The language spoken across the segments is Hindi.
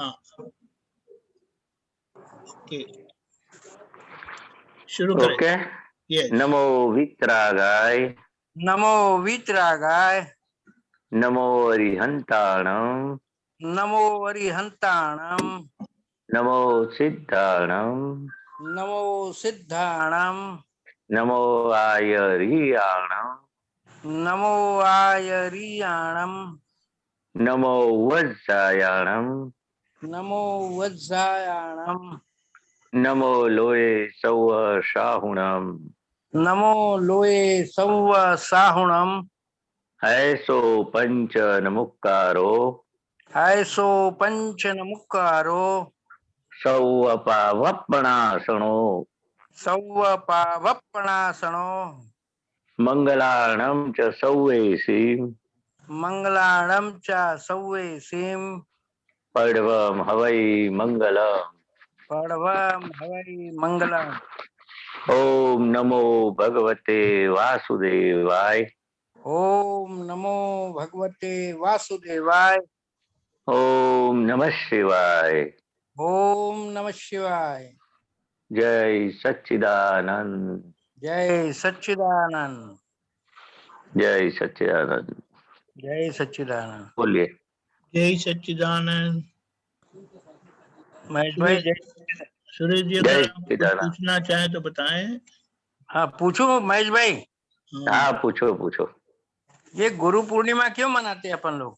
हाँ ओके शुरू करें। ओके। यस नमो वित्रागाय नमो वीतरागाय नमो अरिहंताणं नमो अरिहंताणं नमो सिद्धाणं नमो सिद्धाणं नमो आयर्याणं नमो आयरीयाणं नमो वज्रायाणं नमो वज्रायाणं नमो लोये सौशाहुणं नमो लोये सौव साहुणं ऐसो पंच नमुक्कारो ऐसो पंचनमुक्कारो सौवपावपणासनो सौव पावप्पणासनो मंगलाणं च सौवेसी मंगलाणं च सौवेसीं पड्वं हवै मंगलम्। पडवं हवै मंगलम्। ओम नमो भगवते वासुदेवाय ओम नमो भगवते वासुदेवाय। ओम नमः शिवाय। ओम नमः शिवाय। जय सच्चिदानंद जय सच्चिदानंद। जय सच्चिदानंद। जय सच्चिदानंद। बोलिए। जय सच्चिदानंद। महेश भाई जय। सुरेश जी जय अगर आप कुछ सच्चिदानंद। पूछना चाहे तो बताएं। हाँ पूछो महेश भाई। हाँ पूछो पूछो। ये गुरु पूर्णिमा क्यों मनाते हैं अपन लोग?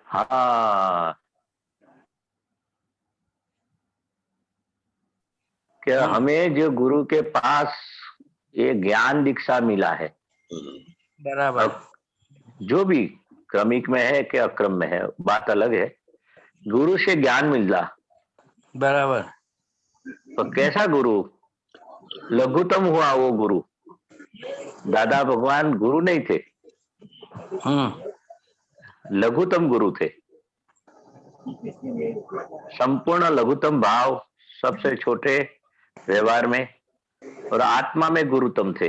हाँ क्या हमें जो गुरु के पास ये ज्ञान दीक्षा मिला है, बराबर। अब जो भी क्रमिक में है कि अक्रम में है बात अलग है, गुरु से ज्ञान मिला। बराबर। तो कैसा गुरु? लघुतम हुआ वो गुरु। दादा भगवान गुरु नहीं थे, लघुतम गुरु थे। संपूर्ण लघुतम भाव, सबसे छोटे व्यवहार में और आत्मा में गुरुतम थे।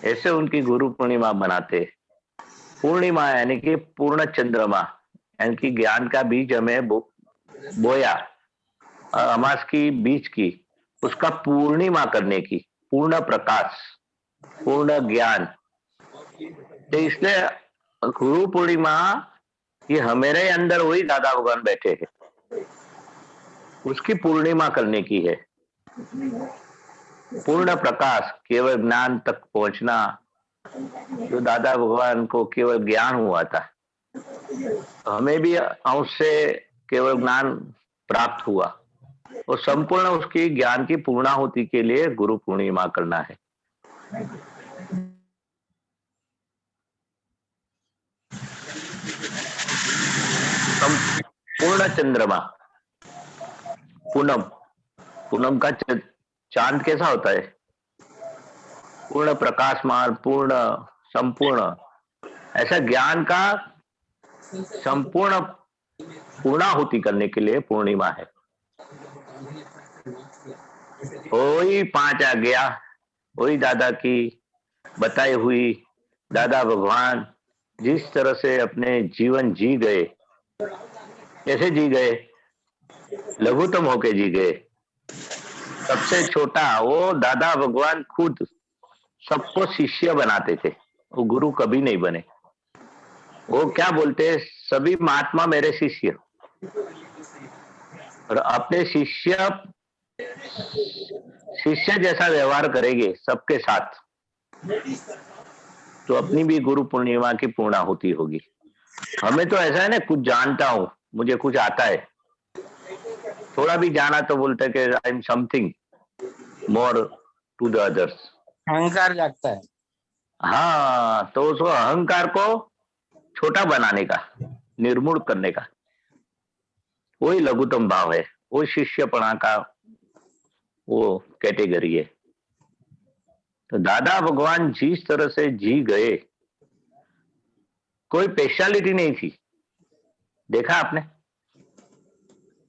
ऐसे उनकी गुरु पूर्णिमा मनाते। पूर्णिमा यानी कि पूर्ण चंद्रमा, यानी कि ज्ञान का बीज हमें बोया, अमास की बीज की, उसका पूर्णिमा करने की, पूर्ण प्रकाश, पूर्ण ज्ञान। तो इसलिए गुरु पूर्णिमा ये हमारे अंदर वही दादा भगवान बैठे हैं, उसकी पूर्णिमा करने की है। पूर्ण प्रकाश, केवल ज्ञान तक पहुंचना, जो दादा भगवान को केवल ज्ञान हुआ था, हमें भी अंश से केवल ज्ञान प्राप्त हुआ, और संपूर्ण उसकी ज्ञान की पूर्णाहुति के लिए गुरु पूर्णिमा करना है। पूर्ण चंद्रमा, पूनम, पूनम का चांद कैसा होता है? पूर्ण प्रकाशमान, पूर्ण, संपूर्ण। ऐसा ज्ञान का संपूर्ण पूर्णाहुति करने के लिए पूर्णिमा है। वही 5 आज्ञा, वही दादा की बताई हुई, दादा भगवान जिस तरह से अपने जीवन जी गए, कैसे जी गए? लघुतम होके जी गए। सबसे छोटा वो दादा भगवान खुद सबको शिष्य बनाते थे, वो गुरु कभी नहीं बने। वो क्या बोलते? सभी महात्मा मेरे शिष्य, और अपने शिष्य जैसा व्यवहार करेंगे सबके साथ, तो अपनी भी गुरु पूर्णिमा की पूर्णाहुति होगी। हमें तो ऐसा है ना, कुछ जानता हूं, मुझे कुछ आता है, थोड़ा भी जाना तो बोलते कि I am something more to the others. अहंकार जागता है। हाँ, तो उस अहंकार को छोटा बनाने का, निर्मूल करने का, वही लघुतम भाव है, वो शिष्यपणा का वो कैटेगरी है। तो दादा भगवान जिस तरह से जी गए, कोई स्पेशलिटी नहीं थी, देखा आपने?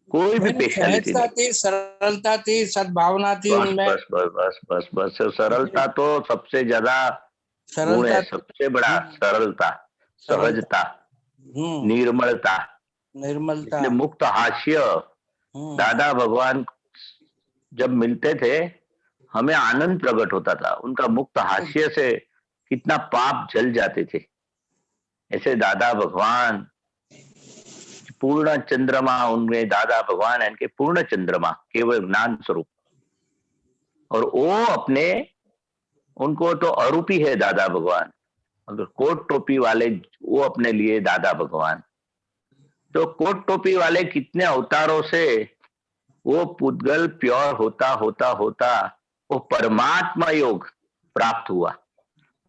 कोई भी स्पेशलिटी नहीं। थी, सरलता थी, सद्भावना थी बस उनमें। बस बस बस बस बस सरलता तो सबसे ज्यादा गुण है, सबसे बड़ा सरलता, सहजता, निर्मलता, निर्मलता। इसलिए मुक्त हास्य दादा भगवान जब मिलते थे हमें आनंद प्रकट होता था, उनका मुक्त हास्य से कितना पाप जल जाते थे। ऐसे दादा भगवान पूर्ण चंद्रमा, उनमें दादा भगवान यानी कि पूर्ण चंद्रमा, केवल ज्ञान स्वरूप, और वो अपने, उनको तो अरूपी है दादा भगवान, अगर कोट टोपी वाले वो अपने लिए दादा भगवान। तो कोट टोपी वाले कितने अवतारों से वो पुद्गल प्योर होता होता होता वो परमात्मा योग प्राप्त हुआ।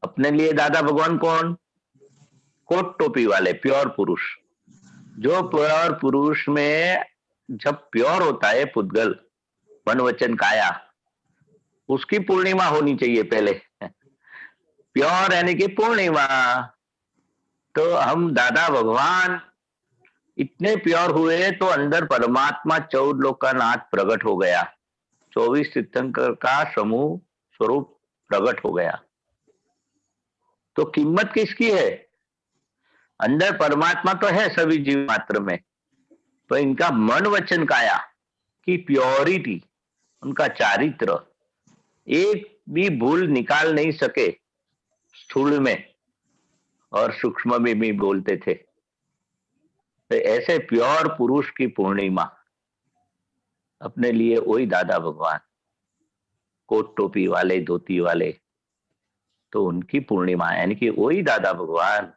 अपने लिए दादा भगवान कौन? कोट टोपी वाले प्योर पुरुष। जो प्योर पुरुष में जब प्योर होता है पुद्गल मन वचन काया, उसकी पूर्णिमा होनी चाहिए पहले। प्योर यानी कि पूर्णिमा। तो हम दादा भगवान इतने प्योर हुए तो अंदर परमात्मा 14 लोक का नाथ प्रकट हो गया, 24 तीर्थंकर का समूह स्वरूप प्रकट हो गया। तो कीमत किसकी है? अंदर परमात्मा तो है सभी जीव मात्र में, तो इनका मन वचन काया की प्योरिटी, उनका चारित्र एक भी भूल निकाल नहीं सके। स्थूल में और सूक्ष्म में भी बोलते थे। तो ऐसे प्योर पुरुष की पूर्णिमा अपने लिए वही दादा भगवान, कोट टोपी वाले धोती वाले, तो उनकी पूर्णिमा यानी कि वही दादा भगवान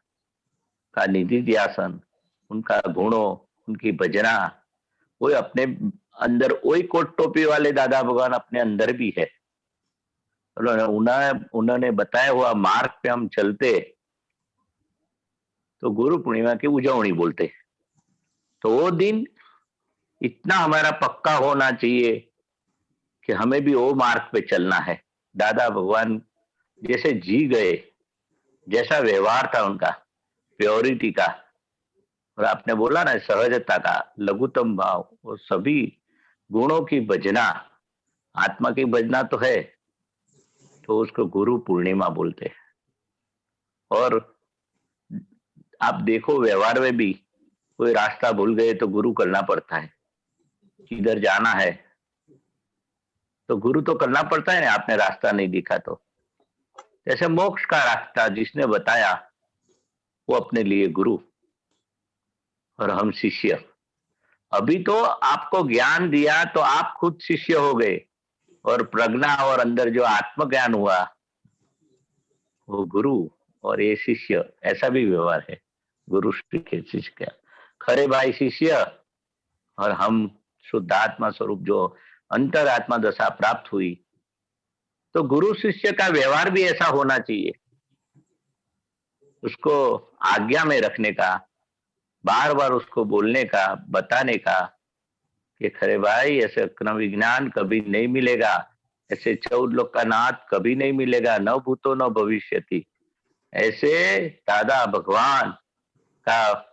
का निधि ध्यासन, उनका गुणों, उनकी भजना, वही अपने अंदर, वही कोट टोपी वाले दादा भगवान अपने अंदर भी है। उन्होंने बताया हुआ मार्ग पे हम चलते तो गुरु पूर्णिमा की उजवनी बोलते। तो वो दिन इतना हमारा पक्का होना चाहिए कि हमें भी वो मार्ग पे चलना है। दादा भगवान जैसे जी गए, जैसा व्यवहार था उनका, प्योरिटी का, और आपने बोला ना सहजता का, लघुतम भाव, वो सभी गुणों की भजना, आत्मा की भजना तो है, तो उसको गुरु पूर्णिमा बोलते हैं। और आप देखो व्यवहार में भी कोई रास्ता भूल गए तो गुरु करना पड़ता है, किधर जाना है तो गुरु तो करना पड़ता है ना, आपने रास्ता नहीं दिखा तो। जैसे मोक्ष का रास्ता जिसने बताया वो अपने लिए गुरु और हम शिष्य। अभी तो आपको ज्ञान दिया तो आप खुद शिष्य हो गए, और प्रज्ञा और अंदर जो आत्मज्ञान हुआ वो गुरु और ये शिष्य, ऐसा भी व्यवहार है गुरु शिष्य का। खरे भाई शिष्य और हम शुद्ध आत्मा स्वरूप जो अंतरात्मा दशा प्राप्त हुई, तो गुरु शिष्य का व्यवहार भी ऐसा होना चाहिए, उसको आज्ञा में रखने का, बार बार उसको बोलने का, बताने का कि खरे भाई ऐसे अक्न विज्ञान कभी नहीं मिलेगा, ऐसे 14 लोक का नाथ कभी नहीं मिलेगा, न भूतो न भविष्यति। ऐसे दादा भगवान का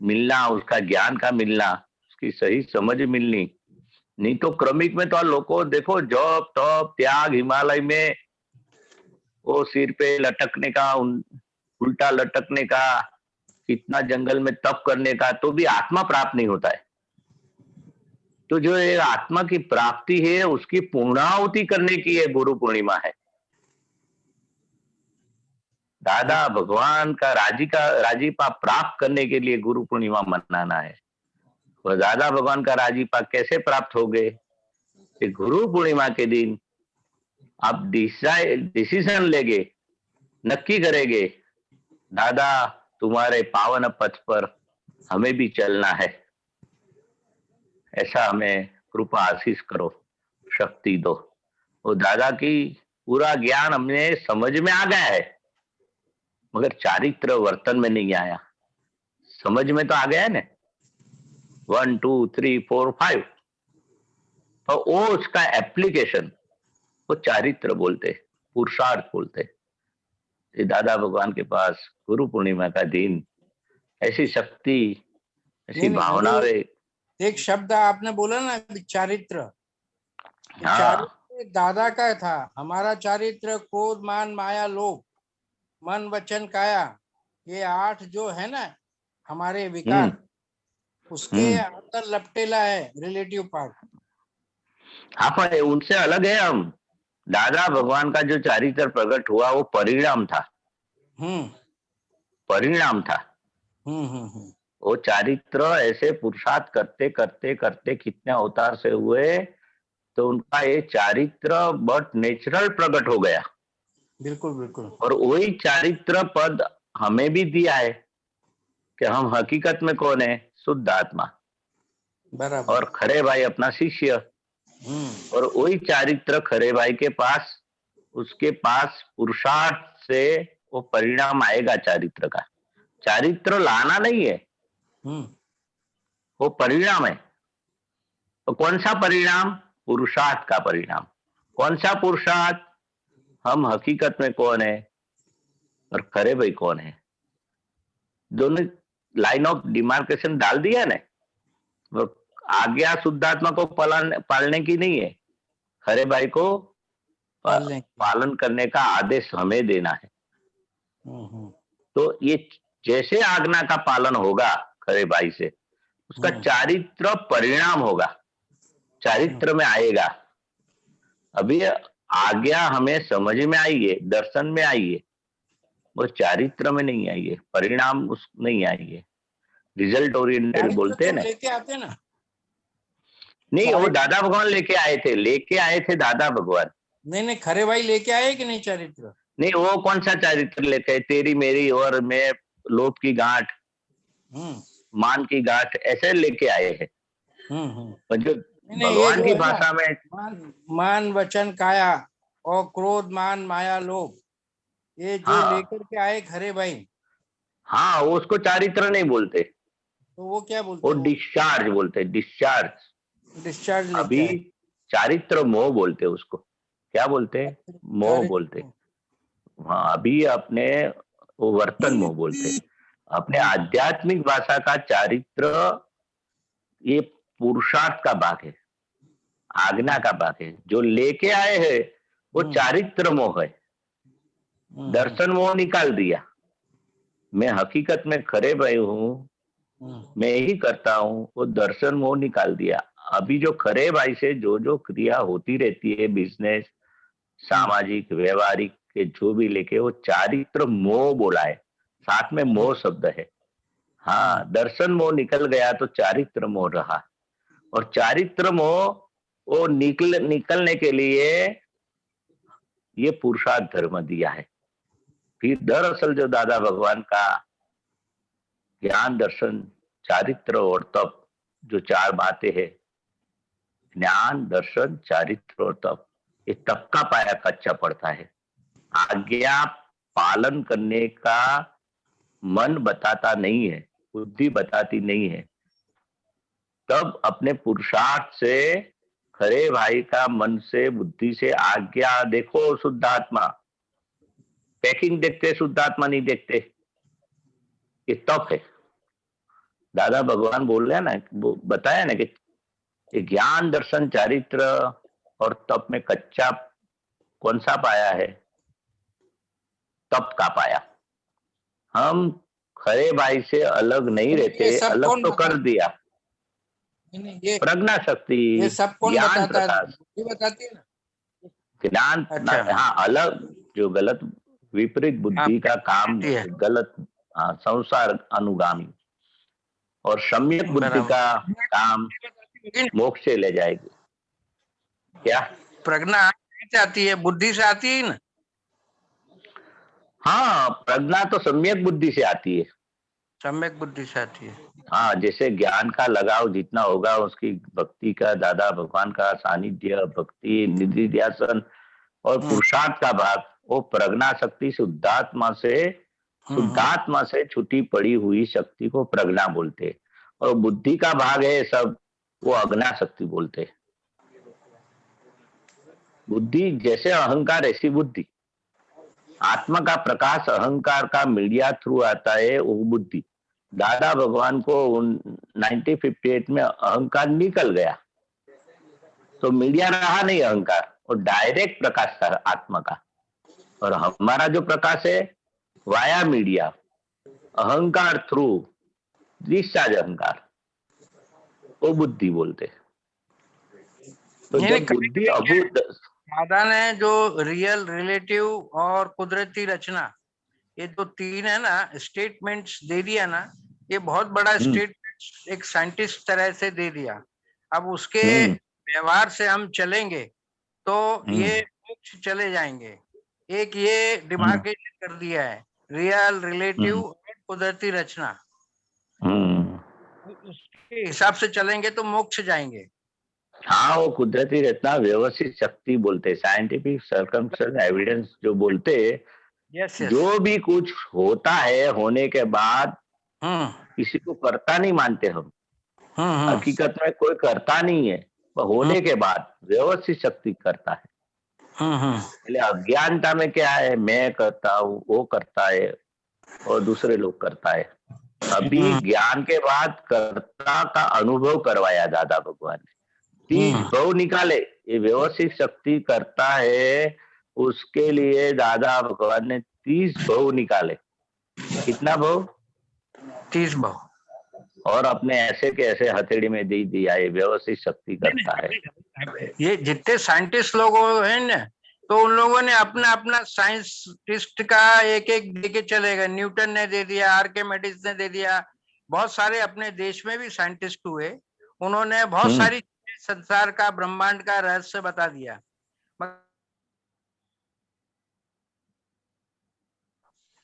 मिलना, उसका ज्ञान का मिलना, उसकी सही समझ मिलनी। नहीं तो क्रमिक में तो लोगों देखो जॉब तप त्याग, हिमालय में वो सिर पे लटकने का, उल्टा लटकने का, कितना जंगल में तप करने का, तो भी आत्मा प्राप्त नहीं होता है। तो जो ये आत्मा की प्राप्ति है उसकी पूर्णाहुति करने की ये गुरु पूर्णिमा है। दादा भगवान का राजीपा प्राप्त करने के लिए गुरु पूर्णिमा मनाना है। और दादा भगवान का राजीपा कैसे प्राप्त हो गए? गुरु पूर्णिमा के दिन आप डिसीजन लेंगे, नक्की करेंगे, दादा तुम्हारे पावन पथ पर हमें भी चलना है, ऐसा हमें कृपा आशीष करो, शक्ति दो। वो दादा की पूरा ज्ञान हमने समझ में आ गया है, मगर चारित्र वर्तन में नहीं आया। समझ में तो आ गया है ना, 1 2 3 4 5, और वो उसका एप्लीकेशन वो चारित्र बोलते, पुरुषार्थ बोलते। दादा भगवान के पास गुरु पूर्णिमा का दिन ऐसी शक्ति, ऐसी भावना है। एक शब्द आपने बोला ना चारित्र, हाँ, चारित्र दादा का था। हमारा चारित्र क्रोध मान माया लोभ मन वचन काया, ये 8 जो है ना हमारे विकार, उसके अंदर लपटेला है रिलेटिव पार्ट। हाँ, पर उनसे अलग है हम। दादा भगवान का जो चारित्र प्रकट हुआ वो परिणाम था, हम्म परिणाम था। हम्म। वो चारित्र ऐसे पुरुषार्थ करते करते करते कितने अवतार से हुए, तो उनका ये चारित्र बहुत नेचुरल प्रकट हो गया। बिल्कुल बिल्कुल। और वही चारित्र पद हमें भी दिया है कि हम हकीकत में कौन है, शुद्ध आत्मा, बराबर। और खरे भाई अपना शिष्य। और वही चारित्र खरे भाई के पास, उसके पास पुरुषार्थ से वो परिणाम आएगा चारित्र का। चारित्र लाना नहीं है, हम्म वो परिणाम है। तो कौन सा परिणाम? पुरुषार्थ का परिणाम। कौन सा पुरुषार्थ? हम हकीकत में कौन है और खरे भाई कौन है, दोनों लाइन ऑफ डिमार्केशन डाल दिया ना। वो आज्ञा शुद्धात्मा को पालने की नहीं है, खरे भाई को पालने की। पालन करने का आदेश हमें देना है। हम्म। तो ये जैसे आज्ञा का पालन होगा खरे भाई से, उसका चारित्र परिणाम होगा, चारित्र में आएगा। अभी आज्ञा हमें समझ में आई है, दर्शन में आई है, वो चारित्र में नहीं आई है, परिणाम उस नहीं आई है। रिजल्ट ओरिएंटेड चारित्र बोलते हैं तो ना। लेके आते ना। नहीं, वो चारित्र दादा भगवान लेके आए थे दादा भगवान। नहीं, खरे भाई लेके आए कि नहीं चारित्र? नहीं, वो कौन सा चारित्र लेके आए? तेरी मेरी और मैं, लोभ की गांठ, मान की गांठ, ऐसे लेके आए हैं। और जो नहीं, ये भगवान जो की है ना, भाषा में मान वचन काया और क्रोध मान माया लोभ, ये जो हाँ लेकर के आए खरे भाई, हाँ, वो उसको चारित्र नहीं बोलते, तो वो क्या बोलते वो हैं? वो डिस्चार्ज बोलते, डिस्चार्ज। डिस्चार्ज लेके अभी आए। चारित्र मोह बोलते उसको। क्या बोलते? मोह बोलते। चारित्र। हाँ, अभी अपने वो वर्तन मोह बोलते। अपने आध्यात्मिक भाषा का चारित्र ये पुरुषार्थ का भाग है, आज्ञा का भाग है। जो लेके आए हैं वो चारित्र मोह है। दर्शन मोह निकाल दिया, मैं हकीकत में खरे भाई हूँ, मैं ही करता हूँ, वो दर्शन मोह निकाल दिया। अभी जो खरे भाई से जो जो क्रिया होती रहती है, बिजनेस, सामाजिक, व्यवहारिक के जो भी लेके, वो चारित्र मोह बोला है, साथ में मोह शब्द है। हाँ, दर्शन मोह निकल गया तो चारित्र मोह रहा। और चारित्र मोह वो निकलने के लिए ये पुरुषार्थ धर्म दिया है। फिर दरअसल जो दादा भगवान का ज्ञान, दर्शन, चारित्र और तप, जो चार बातें हैं, ज्ञान, दर्शन, चारित्र और तप, ये तप का पाया कच्चा पड़ता है। आज्ञा पालन करने का मन बताता नहीं है, बुद्धि बताती नहीं है। तब अपने पुरुषार्थ से खरे भाई का मन से, बुद्धि से आज्ञा देखो। शुद्धात्मा पैकिंग देखते, शुद्धात्मा नहीं देखते। ये तप है। दादा भगवान बोल रहे हैं ना, वो बताया ना कि ये ज्ञान, दर्शन, चारित्र और तप में कच्चा कौन सा पाया है? तप का पाया। हम खरे भाई से अलग नहीं रहते, ये सब अलग कौन तो कर बताता दिया। है? नहीं, ये प्रज्ञा शक्ति, सब कौन ज्ञान बताता है? प्रकाश, ये बताती है ना। ज्ञान। अच्छा। हाँ, अलग जो गलत विपरीत बुद्धि का काम, है। गलत, हाँ, संसार अनुगामी, और सम्यक बुद्धि बराबर। का काम मोक्ष से ले जाएगी। क्या? प्रज्ञा से आती है, बुद्धि से आती है ना। हाँ, प्रज्ञा तो सम्यक बुद्धि से आती है। सम्यक बुद्धि से आती है। हाँ, जैसे ज्ञान का लगाव जितना होगा, उसकी भक्ति का, दादा भगवान का सानिध्य, भक्ति, निधि ध्यासन और पुरुषार्थ का भाग, वो प्रज्ञा शक्ति, शुद्धात्मा से छुटी पड़ी हुई शक्ति को प्रज्ञा बोलते। और बुद्धि का भाग है सब, वो अज्ञा शक्ति बोलते। बुद्धि जैसे अहंकार, ऐसी बुद्धि। आत्मा का प्रकाश अहंकार का मीडिया थ्रू आता है, वो बुद्धि। दादा भगवान को 1958 में अहंकार निकल गया, तो मीडिया रहा नहीं अहंकार, और डायरेक्ट प्रकाश था आत्मा का। और हमारा जो प्रकाश है वाया मीडिया, अहंकार थ्रू, डिस्चार्ज अहंकार। वो बुद्धि बोलते। तो यानी जब कभी बुद्धि कभी क्या है, अभूत, दादा ने जो रियल, रिलेटिव और कुदरती रचना, ये जो तीन है ना स्टेटमेंट्स दे दिया ना, ये बहुत बड़ा स्टेटमेंट एक साइंटिस्ट तरह से दे दिया। अब उसके हम्म व्यवहार से हम चलेंगे तो ये हम्म मोक्ष चले जाएंगे। एक ये हम्म दिमाग कर दिया है, रियल, रिलेटिव हम्म और कुदरती रचना, हम्म। उसके हिसाब से चलेंगे तो मोक्ष जाएंगे। हाँ, वो कुदरती रचना व्यवस्थित शक्ति बोलते, साइंटिफिक सर्कमस्टेंस एविडेंस जो बोलते, यस यस। जो भी कुछ होता है होने के बाद हम्म किसी को करता नहीं मानते हम। हम्म हकीकत में कोई करता नहीं है, पर हम्म होने के बाद व्यवस्थित शक्ति करता है। हम्म पहले अज्ञानता में क्या है, मैं करता हूँ, वो करता है और दूसरे लोग करता है। अभी हम्म ज्ञान के बाद कर्ता का अनुभव करवाया दादा भगवान ने, 30 हम्म भव निकाले। ये व्यवस्थित शक्ति करता है, उसके लिए दादा भगवान ने 30 भव निकाले। कितना भव? 30 भाव। और अपने ऐसे के ऐसे हथेली में दे दिया, ये व्यवस्थित शक्ति करता है। ये जितने साइंटिस्ट लोग हैं ना, तो उन लोगों ने अपना अपना साइंटिस्ट का एक एक दे के चले गए। न्यूटन ने दे दिया, आर्किमिडीज ने दे दिया, बहुत सारे अपने देश में भी साइंटिस्ट हुए, उन्होंने बहुत हम्म सारी संसार का, ब्रह्मांड का रहस्य बता दिया।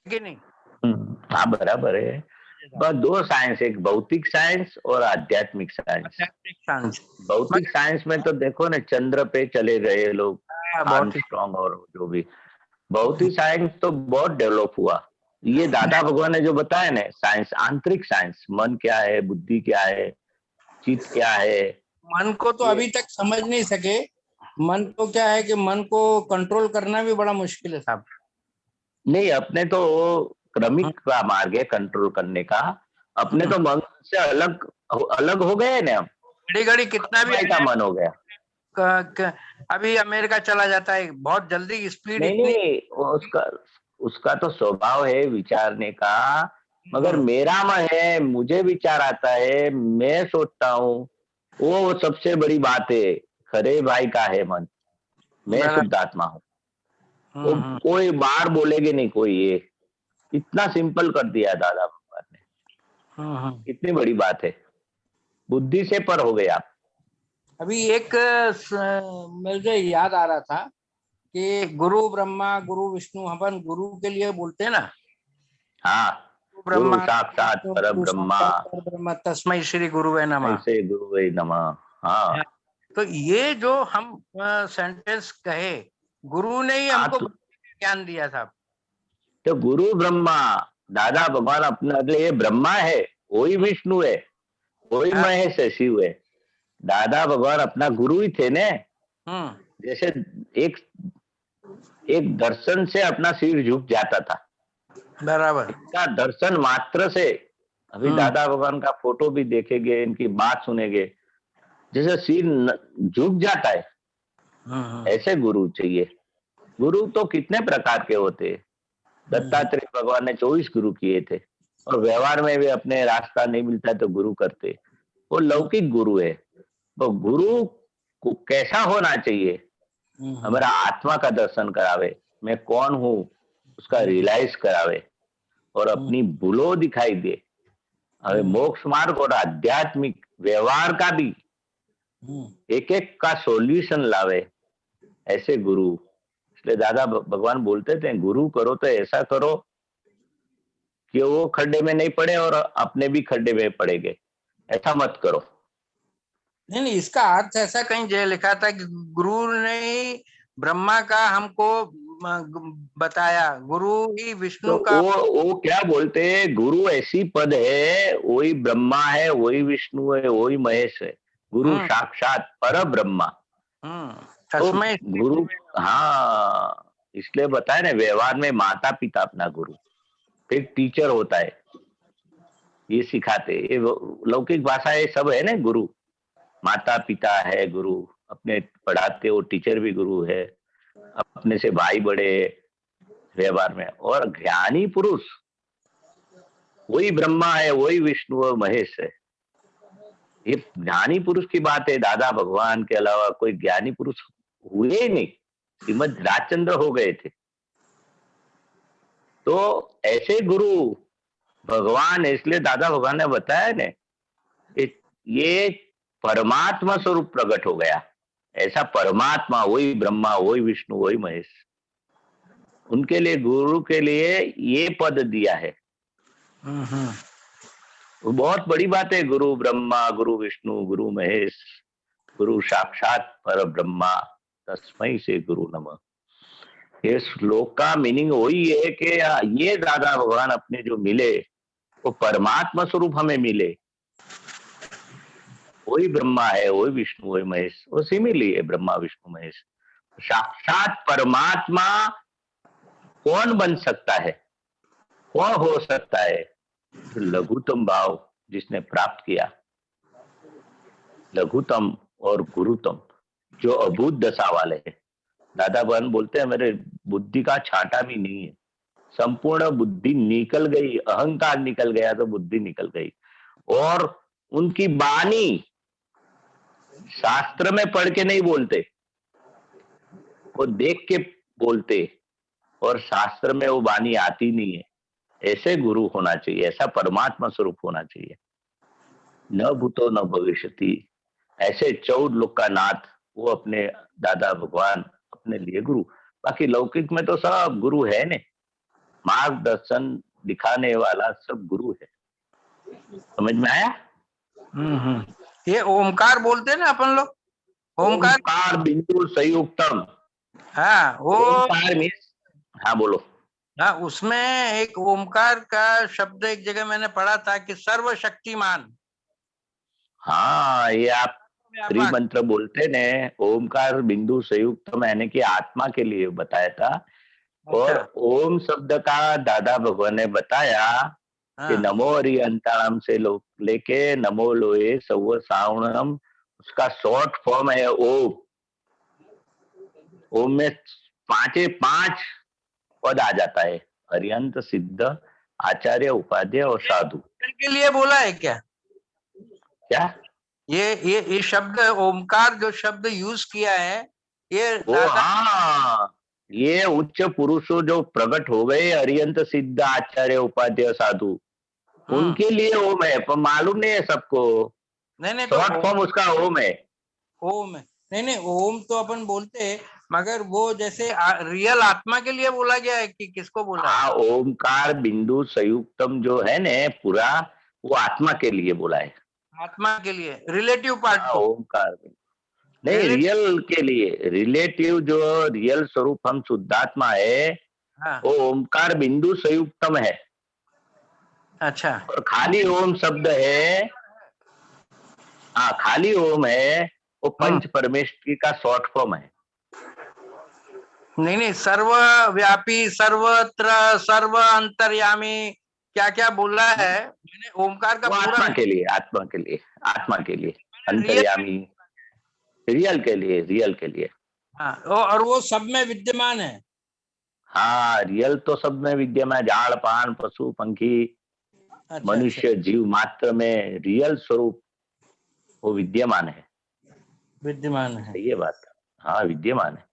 कि नहीं? हाँ बराबर है। बस दो साइंस, एक भौतिक साइंस और आध्यात्मिक साइंस। आध्यात्मिक साइंस भौतिक साइंस में तो देखो ना, चंद्र पे चले गए लोग, बहुत ही आर्मस्ट्रॉन्ग और जो भी। भौतिक साइंस तो बहुत डेवलप हुआ। ये दादा भगवान ने जो बताया ना, साइंस, आंतरिक साइंस, मन क्या है, बुद्धि क्या है, चित्त क्या है, मन को तो ये अभी तक समझ नहीं सके। मन को क्या है कि मन को कंट्रोल करना भी बड़ा मुश्किल है साहब। नहीं, अपने तो क्रमिक का मार्ग है कंट्रोल करने का। अपने तो मन से अलग अलग हो गए ना हम। घड़ी घड़ी कितना भी भाई का मन हो गया। अभी अमेरिका चला जाता है, बहुत जल्दी, स्पीड नहीं इतनी। नहीं, वो उसका उसका तो स्वभाव है विचारने का। मगर मेरा मन है, मुझे विचार आता है, मैं सोचता हूँ, वो सबसे बड़ी बात है। खरे भाई का है मन, मैं बराबर। शुद्ध आत्मा हूँ। वो कोई बार बोलेगे नहीं कोई, ये इतना सिंपल कर दिया दादा भगवान ने। कितनी बड़ी बात है, बुद्धि से पर हो गए आप। अभी एक मुझे याद आ रहा था कि गुरु ब्रह्मा गुरु विष्णु, अपन गुरु के लिए बोलते हैं ना, हाँ, गुरु गुरु ब्रह्मा साक्षात विष्णु पर गुरु ब्रह्मा, साक्षात परब्रह्म तस्मै श्री गुरुवे नमः। ऐसे गुरु नमः। हाँ तो ये जो हम सेंटेंस कहे, गुरु ने ही हाँ, हमको ज्ञान दिया था। तो गुरु ब्रह्मा, दादा भगवान अपने लिए ब्रह्मा है, वही विष्णु है, वही महेश है, शिव है। दादा भगवान अपना गुरु ही थे ने। जैसे एक एक दर्शन से अपना सिर झुक जाता था, बराबर। इसका दर्शन मात्र से। अभी दादा भगवान का फोटो भी देखेंगे, इनकी बात सुनेंगे, जैसे सिर झुक जाता है। ऐसे गुरु चाहिए। गुरु तो कितने प्रकार के होते हैं। दत्तात्रेय भगवान ने 24 गुरु किए थे, और व्यवहार में भी अपने रास्ता नहीं मिलता तो गुरु करते। वो लौकिक गुरु है। तो गुरु को कैसा होना चाहिए, हमारा आत्मा का दर्शन करावे, मैं कौन हूँ उसका रियलाइज करावे, और अपनी भूलो दिखाई दे, हमें मोक्ष मार्ग और आध्यात्मिक व्यवहार का भी एक एक का सॉल्यूशन लावे, ऐसे गुरु। इसलिए दादा भगवान बोलते थे, गुरु करो तो ऐसा करो कि वो खड्डे में नहीं पड़े और अपने भी खड्डे में पड़ेंगे, ऐसा मत करो। नहीं, इसका अर्थ ऐसा कहीं जो लिखा था कि गुरु ने ही ब्रह्मा का हमको बताया, गुरु ही तो विष्णु का। वो क्या बोलते हैं, गुरु ऐसी पद है, वही ब्रह्मा है, वही विष्णु है, वही महेश है, गुरु साक्षात पर ब्रह्मा। तो तस्मै गुरु, हाँ, इसलिए बताया ना, व्यवहार में माता पिता अपना गुरु, फिर टीचर होता है, ये सिखाते। ये लौकिक भाषा ये सब है ना, गुरु माता पिता है, गुरु अपने पढ़ाते, वो टीचर भी गुरु है, अपने से भाई बड़े व्यवहार में। और ज्ञानी पुरुष वही ब्रह्मा है, वही विष्णु और महेश है। ये ज्ञानी पुरुष की बात है, दादा भगवान के अलावा कोई ज्ञानी पुरुष हुए ही नहीं, श्रीमद राजचंद्र हो गए थे। तो ऐसे गुरु भगवान है, इसलिए दादा भगवान ने बताया ने ये परमात्मा स्वरूप प्रकट हो गया। ऐसा परमात्मा, वही ब्रह्मा, वही विष्णु, वही महेश, उनके लिए गुरु के लिए ये पद दिया है। वो बहुत बड़ी बात है। गुरु ब्रह्मा, गुरु विष्णु, गुरु महेश, गुरु साक्षात पर ब्रह्मा, तस्मै से गुरु नमः। ये श्लोक का मीनिंग वही है कि ये दादा भगवान अपने जो मिले वो परमात्मा स्वरूप हमें मिले। वही ब्रह्मा है, वही विष्णु, वही महेश, वो सिमिली है ब्रह्मा विष्णु महेश। साक्षात परमात्मा कौन बन सकता है, कौन हो सकता है? तो लघुतम भाव जिसने प्राप्त किया, लघुतम और गुरुतम, जो अभूत दशा वाले हैं। दादा भगवान बोलते हैं मेरे बुद्धि का छांटा भी नहीं है, संपूर्ण बुद्धि निकल गई, अहंकार निकल गया तो बुद्धि निकल गई। और उनकी वाणी शास्त्र में पढ़ के नहीं बोलते, वो देख के बोलते, और शास्त्र में वो वाणी आती नहीं है। ऐसे गुरु होना चाहिए, ऐसा परमात्मा स्वरूप होना चाहिए। न भूतो न भविष्यति, ऐसे 14 लोक का नाथ वो अपने दादा भगवान अपने लिए गुरु। बाकी लौकिक में तो सब गुरु है ने, मार्गदर्शन दिखाने वाला सब गुरु है। समझ में आया? ये ओमकार बोलते हैं ना अपन लोग, ओमकार बिंदु संयुक्तम। हाँ वो ओमकार मीन्स, हाँ बोलो। हाँ, उसमें एक ओमकार का शब्द एक जगह मैंने पढ़ा था कि सर्वशक्तिमान। हाँ, ये आप त्रिमंत्र बोलते ने, ओमकार बिंदु संयुक्तम यानी कि आत्मा के लिए बताया था। और ओम शब्द का दादा भगवान ने बताया कि नमो हरिअंताणम से लेके नमो लोए सव सावणम, उसका शॉर्ट फॉर्म है ओम। ओम में 5 पद आ जाता है, हरिअंत, सिद्ध, आचार्य, उपाध्याय और साधु। के लिए बोला है क्या? क्या ये शब्द ओमकार जो शब्द यूज किया है ये हाँ, ये उच्च पुरुषों जो प्रकट हो गए, हरिअंत, सिद्ध, आचार्य, उपाध्याय, साधु, उनके लिए ओम है। पर मालूम नहीं है सबको। नहीं शॉर्ट तो फॉर्म उसका ओम है। ओम है, नहीं ओम तो अपन बोलते हैं, मगर वो जैसे रियल आत्मा के लिए बोला गया है कि किसको बोला है? ओमकार बिंदु संयुक्तम जो है ने पूरा, वो आत्मा के लिए बोला है। आत्मा के लिए, रिलेटिव पार्ट को ओमकार नहीं, रियल के लिए। रिलेटिव जो रियल स्वरूप हम शुद्धात्मा है, वो ओमकार बिंदु संयुक्तम है। अच्छा, और खाली ओम शब्द है, हाँ खाली ओम है, वो पंच परमेश्वरी का शॉर्ट फॉर्म है। नहीं सर्वव्यापी, सर्वत्र, सर्व अंतर्यामी, क्या क्या बोला है मैंने ओमकार का पूरा। आत्मा के लिए, आत्मा के लिए, आत्मा के लिए, अंतर्यामी, रियल के लिए, रियल के लिए। हाँ, और वो सब में विद्यमान है। हाँ, रियल तो सब में विद्यमान, झाड़ पान पशु पंखी, मनुष्य जीव मात्र में रियल स्वरूप वो विद्यमान है, विद्यमान है। ये बात, हाँ विद्यमान है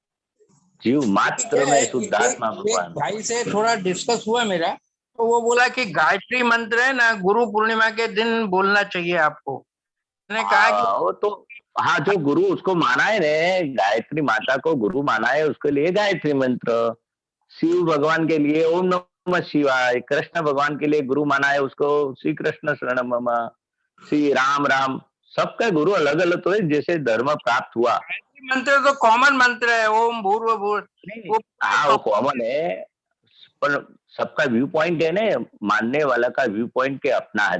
जीव मात्र में शुद्धात्मा भगवान। भाई से थोड़ा डिस्कस हुआ मेरा, तो वो बोला कि गायत्री मंत्र है ना, गुरु पूर्णिमा के दिन बोलना चाहिए आपको। मैंने कहा कि वो तो हाँ, जो गुरु उसको माना है ने, गायत्री माता को गुरु माना है, उसके लिए गायत्री मंत्र। शिव भगवान के लिए ओम नमः शिवाय, कृष्ण भगवान के लिए गुरु माना है उसको श्री कृष्ण शरणम मम, श्री राम राम। सबका गुरु अलग अलग तो है, जैसे धर्म प्राप्त हुआ। मंत्र तो कॉमन मंत्र है, ओम भूर्व भुवः। हाँ वो कॉमन है, पर सबका व्यू पॉइंट है ना, मानने वाला का व्यू पॉइंट के अपना है।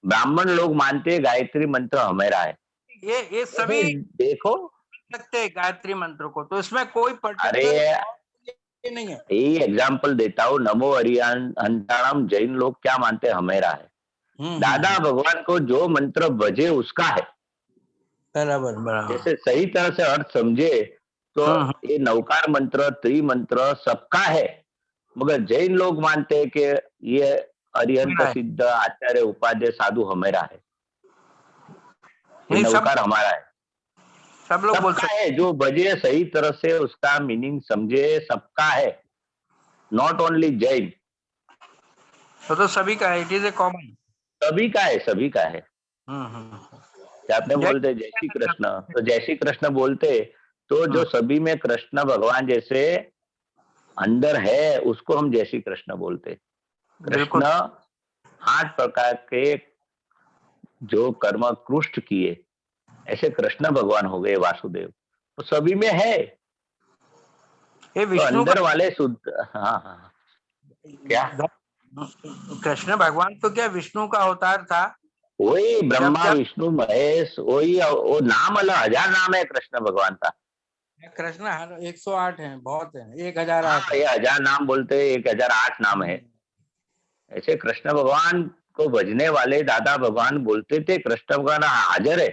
ब्राह्मण लोग मानते हैं गायत्री मंत्र हमेरा है। ये सभी देखो सकते हैं गायत्री मंत्र को, तो इसमें कोई पर्टिकुलर नहीं है। यही एग्जाम्पल देता हूँ, नमो हरिअंताणम जैन लोग क्या मानते हैं, हमेरा है। दादा भगवान को जो मंत्र बजे उसका है, बराबर। जैसे सही तरह से अर्थ समझे तो ये नवकार मंत्र, त्रिमंत्र सबका है, मगर जैन लोग मानते हैं कि ये अरिहंत, सिद्ध, आचार्य, उपाध्याय, साधु हमेरा है। नहीं, सब नवकार हमारा है, सब लोग बोल सबका सकते है। जो बजे सही तरह से उसका मीनिंग समझे, सबका है, नॉट ओनली जैन। तो सभी का है, इट इज ए कॉमन। सभी का है, सभी का है। हम्म। क्या आपने जय बोलते जय श्री कृष्ण, तो जय श्री कृष्ण बोलते तो जो सभी में कृष्ण भगवान जैसे अंदर है उसको हम जय श्री कृष्ण बोलते। बिल्कुल। कृष्ण 8 प्रकार के जो कर्म कृष्ट किए, ऐसे कृष्ण भगवान हो गए वासुदेव, तो सभी में है। ये तो विष्णु का अंदर वाले शुद्ध, हाँ हाँ, क्या कृष्ण भगवान तो क्या विष्णु का अवतार था। वही जब ब्रह्मा जब विष्णु महेश, वही वो नाम अलग, 1000 नाम है कृष्ण भगवान का। कृष्ण 108 है, बहुत है, हाँ 1008 है। ये 1000 नाम बोलते हैं, 1008 नाम है। ऐसे कृष्ण भगवान को भजने वाले दादा भगवान बोलते थे कृष्ण भगवान हाजिर है,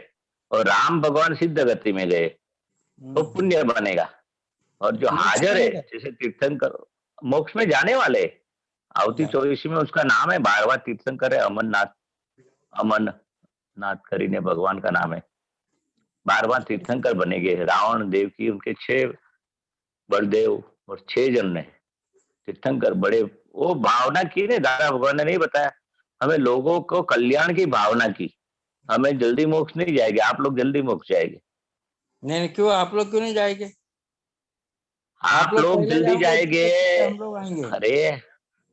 और राम भगवान सिद्ध गति में गए तो पुण्य बनेगा। और जो मोक्ष हाजिर है बनेगा। जैसे तीर्थंकर मोक्ष में जाने वाले, आवती 84 में उसका नाम है, 12वां तीर्थंकर है अमरनाथ, अमरनाथ करीने भगवान का नाम है। 12वां तीर्थंकर बनेंगे। रावण देव की उनके 6 बलदेव और 6 जन ने तीर्थंकर बड़े वो भावना की ने, दादा भगवान ने नहीं बताया हमें, लोगों को कल्याण की भावना की। हमें जल्दी मोक्ष नहीं जाएंगे, आप लोग जल्दी मोक्ष जाएंगे, नहीं, क्यों आप लोग क्यों नहीं जाएंगे? आप आप लोग लोग पहले जल्दी जाओगे, जाएंगे। उसके पीछे हम लोग आएंगे। अरे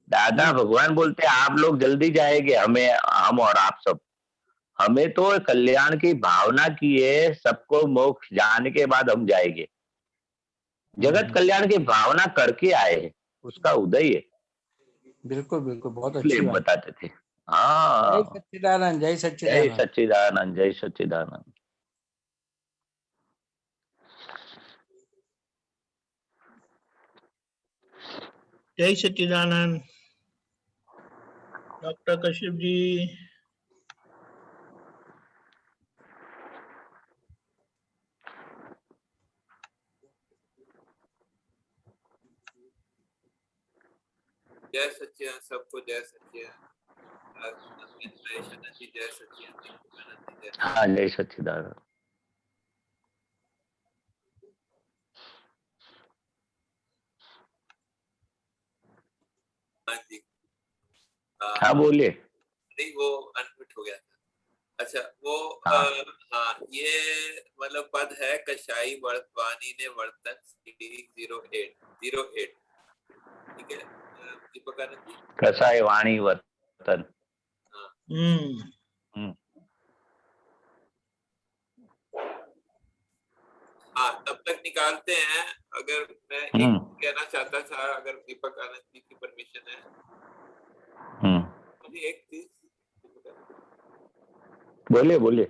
दादा हम्म। भगवान बोलते हैं आप लोग जल्दी जाएंगे, हमें, हम और आप सब, हमें तो कल्याण की भावना की है, सबको मोक्ष जाने के बाद हम जाएंगे। जगत कल्याण की भावना करके आए हैं, उसका उदय है, बिल्कुल बिल्कुल, बहुत इसलिए अच्छी बात। बताते थे। जय हाँ, सच्चिदानंद, जय जय सच्चिदानंद। सच्चिदानंद, जय सच्चिदानंद। जय सच्चिदानंद। डॉक्टर कश्यप जी। जय सच्चिदानंद, सबको जय सच्चिदानंद। नरेशानंद जी जय सच्चिदानंद, दीपकानंद जी जय हाँ जय सच्चिदानंद। सच्चिदानंद जी। हाँ बोलिए। नहीं, वो अनम्यूट हो गया था। अच्छा, वो हाँ हाँ, ये मतलब पद है कशाई वाणी ने वर्तन 0808। ठीक है दीपकानंद जी। कसाय वाणी वर्तन। हाँ हम्म, हाँ, तब तक निकालते हैं। अगर मैं एक हम्म, कहना चाहता था, अगर दीपक आनंद जी की परमिशन है, हम्म, मुझे एक चीज। बोलिए बोलिए।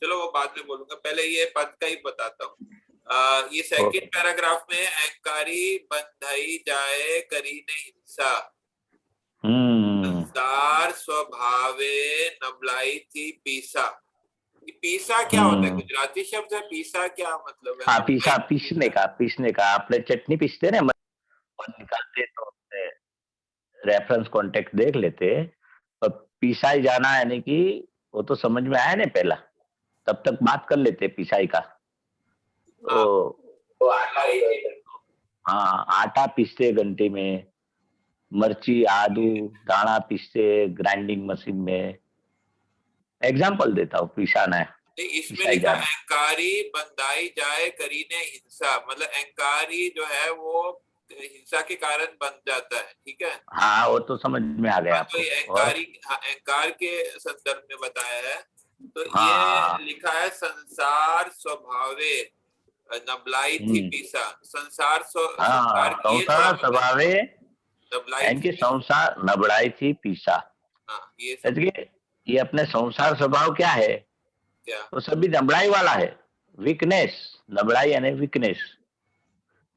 चलो वो बाद में बोलूंगा, पहले ये पद का ही बताता हूँ। ये ओके। सेकंड पैराग्राफ में अहंकारी बंधाई जाए करीने हिंसा, हम्म, संसार स्वभावे नबलाई थी पीसा। ये पीसा क्या होता है? हम्म। गुजराती शब्द है। पीसा क्या मतलब है? हाँ नबलाई पीसा, थी पीसने पीसा। का, पीसने का, आपने चटनी पीसते ना और निकालते तो रेफरेंस कॉन्टेक्ट देख लेते, और पिसाई जाना यानी कि वो तो समझ में आया ना पहला, तब तक बात कर लेते पिसाई का। हाँ, तो तो आटा ही। हाँ आटा पीसते घंटे में, मिर्ची आदू दाना पीसते ग्राइंडिंग मशीन में। एग्जाम्पल देता हूँ, पिसाना है, इसमें पिसाई लिखा जाना। अहंकारी बंधाई जाए करीने हिंसा, मतलब अहंकारी जो है वो हिंसा के कारण बन जाता है। ठीक है। हाँ वो तो समझ में आ गया हाँ, तो आपको। ये और अहंकारी, हाँ, अहंकार के संदर्भ में बताया है। तो ये हाँ, लिखा है संसार स्वभावे नबलाई थी हम्म, पीसा। संसार हाँ संसार ये थोड़ा संसार मतलब स्वभावे, नबलाई थी यानी पीसा। संसार नबड़ाई थी पीसा। हाँ, ये सब देखिए ये अपने संसार स्वभाव क्या है, क्या। तो सभी नबड़ाई वाला है, वीकनेस, नबड़ाई यानी वीकनेस।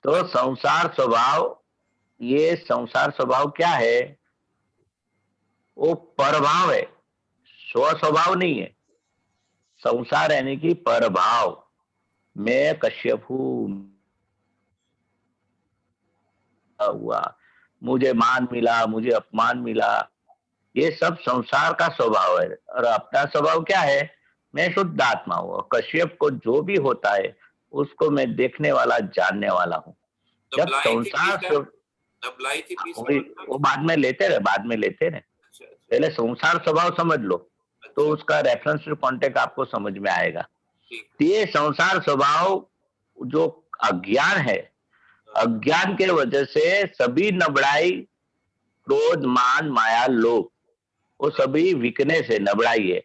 तो संसार स्वभाव, ये संसार स्वभाव क्या है, वो परभाव है, स्व स्वभाव नहीं है। संसार यानी कि परभाव, मैं कश्यप हूँ, हुआ, मुझे मान मिला, मुझे अपमान मिला, ये सब संसार का स्वभाव है। और अपना स्वभाव क्या है, मैं शुद्ध आत्मा हूँ। और कश्यप को जो भी होता है उसको मैं देखने वाला, जानने वाला हूँ। जब नबलाई थी संसार पीसा, नबलाई थी पीसा वही, मतलब। वो बाद में लेते रहे, बाद में लेते रहे। अच्छा अच्छा पहले संसार स्वभाव समझ लो, तो अच्छा, उसका रेफरेंस कॉन्टेक्ट आपको समझ में आएगा। ठीक तो ये संसार स्वभाव जो अज्ञान है, अज्ञान के वजह से सभी नबड़ाई, क्रोध, मान, माया, लोभ, वो सभी वीकनेस है, नबड़ाई है।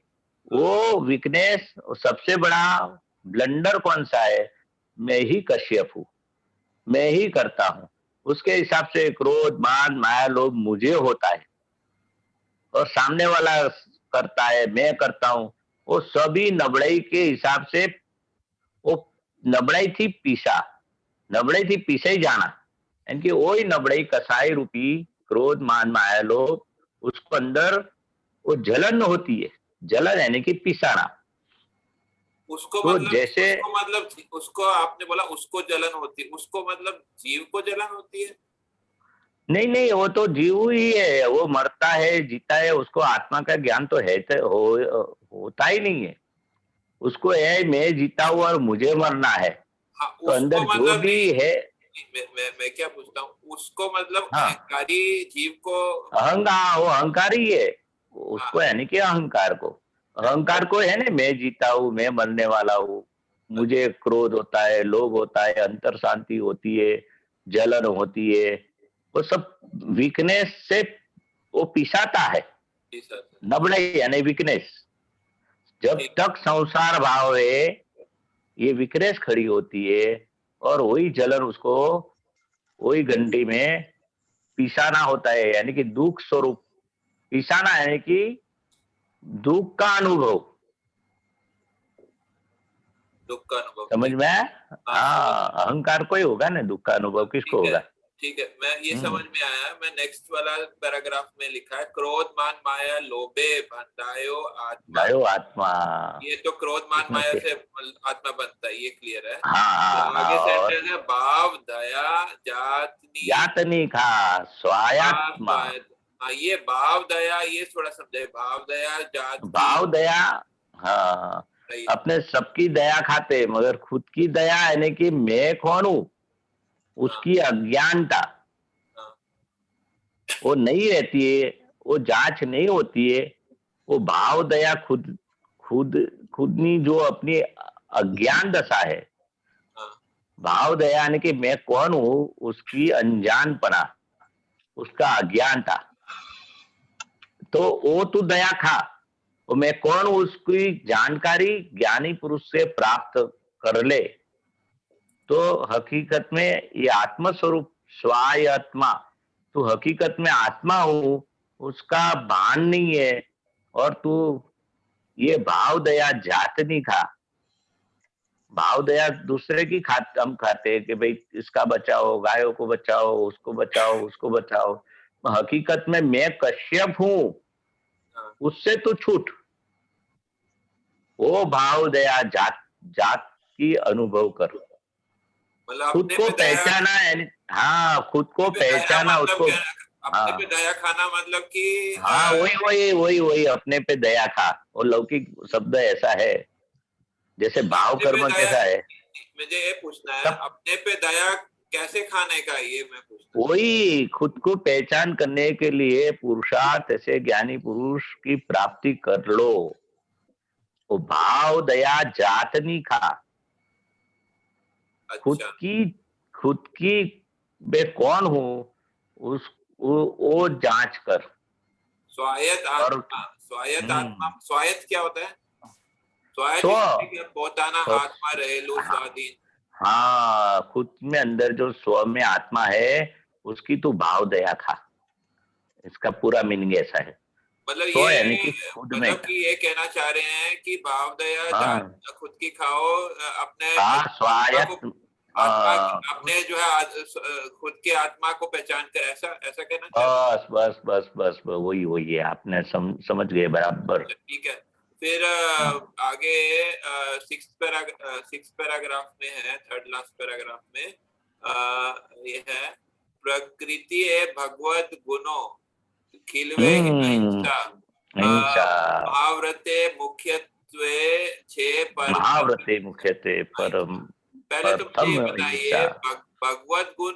वो वीकनेस सबसे बड़ा ब्लंडर कौन सा है? मैं ही कश्यप हूँ, मैं ही करता हूँ। उसके हिसाब से क्रोध, मान, माया, लोभ मुझे होता है, और सामने वाला करता है, मैं करता हूँ। वो सभी नबड़ाई के हिसाब से, वो नबड़ाई थी पीसा, नबड़ाई थी पीछे ही जाना, यानी कि वही नबड़ाई कसाई रूपी क्रोध, मान, माया, लोभ, उसको अंदर वो जलन होती है। जलन यानी कि पिसाना। उसको तो मतलब, जैसे, उसको आपने बोला उसको जलन होती है, उसको मतलब जीव को जलन होती है। नहीं नहीं, वो तो जीव ही है, वो मरता है, जीता है, उसको आत्मा का ज्ञान तो है, होता ही नहीं है। उसको है मैं जीता हूं और मुझे मरना है। हाँ तो उसको अंदर जो मतलब भी नहीं, है, मैं क्या पूछता हूँ, उसको मतलब हाँ, अहंकारी जीव को। अहंकार, वो अहंकार ही है उसको, हाँ यानी कि अहंकार को, अहंकार को है ना, मैं जीता हूँ, मैं मरने वाला हूँ, मुझे क्रोध होता है, लोभ होता है, अंतर शांति होती है, जलन होती है, वो सब वीकनेस से वो पिसाता है। जी सर, नबड़ाई यानी वीकनेस। जब ठीक। तक संसार भाव है, ये वीकनेस खड़ी होती है, और वही जलन उसको वही घंटी में पिसाना होता है, यानी कि दुख स्वरूप। पिसाना यानी कि दुख का अनुभव। दुख का अनुभव, समझ ठीक। में आया? हाँ समझ हाँ, में। अहंकार को ही होगा ना दुख का अनुभव, किसको ठीक है, होगा? ठीक है, मैं ये हम्म। समझ में आया। मैं नेक्स्ट वाला पैराग्राफ में लिखा है, क्रोध मान माया लोभे बंधायो आत्मा। गायो आत्मा। ये तो क्रोध मान इसमें माया से, से आत्मा बनता है, ये क्लियर है। हाँ फिर हाँ हाँ, आगे और सेंटेंस है, भाव दया जातनी यातनी खा स्वायात्मा। स्वायत। हाँ ये भाव दया, ये थोड़ा समझाए, भाव दया जात की। भाव दया, हाँ, सही है। अपने सबकी दया खाते, मगर खुद की दया यानी कि मैं कौन हूं, हाँ उसकी अज्ञानता हाँ वो नहीं रहती है, वो जांच नहीं होती है। वो भाव दया खुद खुद खुदनी जो अपनी अज्ञान दशा है। हाँ भाव दया यानी कि मैं कौन हूं, उसकी अनजानपना, उसका अज्ञानता। तो वो तू दया खा, वो मैं कौन हूं उसकी जानकारी ज्ञानी पुरुष से प्राप्त कर ले, तो हकीकत में ये आत्म स्वरूप स्वायत्मा, तू हकीकत में आत्मा हूं, उसका भान नहीं है। और तू ये भाव दया जात नहीं खा। भाव दया दूसरे की हम खाते हैं कि भाई इसका बचाओ, गायों को बचाओ, उसको बचाओ, उसको बचाओ। हकीकत में मैं कश्यप हूं, हाँ। उससे तू छूट। वो भाव दया जात जात की अनुभव कर। मतलब खुद अपने को पे दया, पहचाना है, हाँ, खुद को पे दया पहचाना मतलब उसको। क्या? अपने पे हाँ दया खाना मतलब कि हाँ, वही वही वही वही, अपने पे दया खा। वो लौकिक शब्द ऐसा है, जैसे भाव अपने पे कर्म दया, कैसा है। मुझे ये पूछना है, सब अपने पे दया कैसे खाने का, ये मैं पूछना वही खुद को पहचान करने के लिए पुरुषार्थ ऐसे ज्ञानी पुरुष की प्राप्ति कर लो। वो भाव दया जात नहीं खा। चाहता। खुद अच्छा, की खुद की मैं कौन हूं, उस वो जांच कर। स्वायत्त और आत्मा, स्वायत्त आत्मा, हम्म, स्वायत्त क्या होता है? स्वायत्त स्व, इसमें क्या, पोताना स्व- आत्मा रहेलू हाँ स्वाधीन। हाँ, खुद में अंदर जो स्व में आत्मा है, उसकी तू भाव दया खा। इसका पूरा मीनिंग ऐसा है। मतलब स्व ये, यानी कि खुद में। मतलब कि ये कहना चाह रहे हैं कि भाव दया हाँ जात खुद की खाओ, अपने हाँ, आत्मा को, स्वायत्त, आत्मा खुद, अपने जो है खुद के आत्मा को पहचान कर, ऐसा ऐसा कहना चाह रहे बस बस बस बस, वही वही है, आपने समझ गए बराबर। हैं। ठीक है। फिर हाँ। आगे सिक्स पैराग्राफ में है, थर्ड लास्ट पैराग्राफ में ये है, प्रकृति भगवत गुणों खिलवे हम्म, अहिंसा अहिंसा। महाव्रते मुख्य छे परतम। महाव्रते मुख्यत्वे परम पहले तो मुझे ये प्रथम बताइए, अहिंसा। भगवत गुण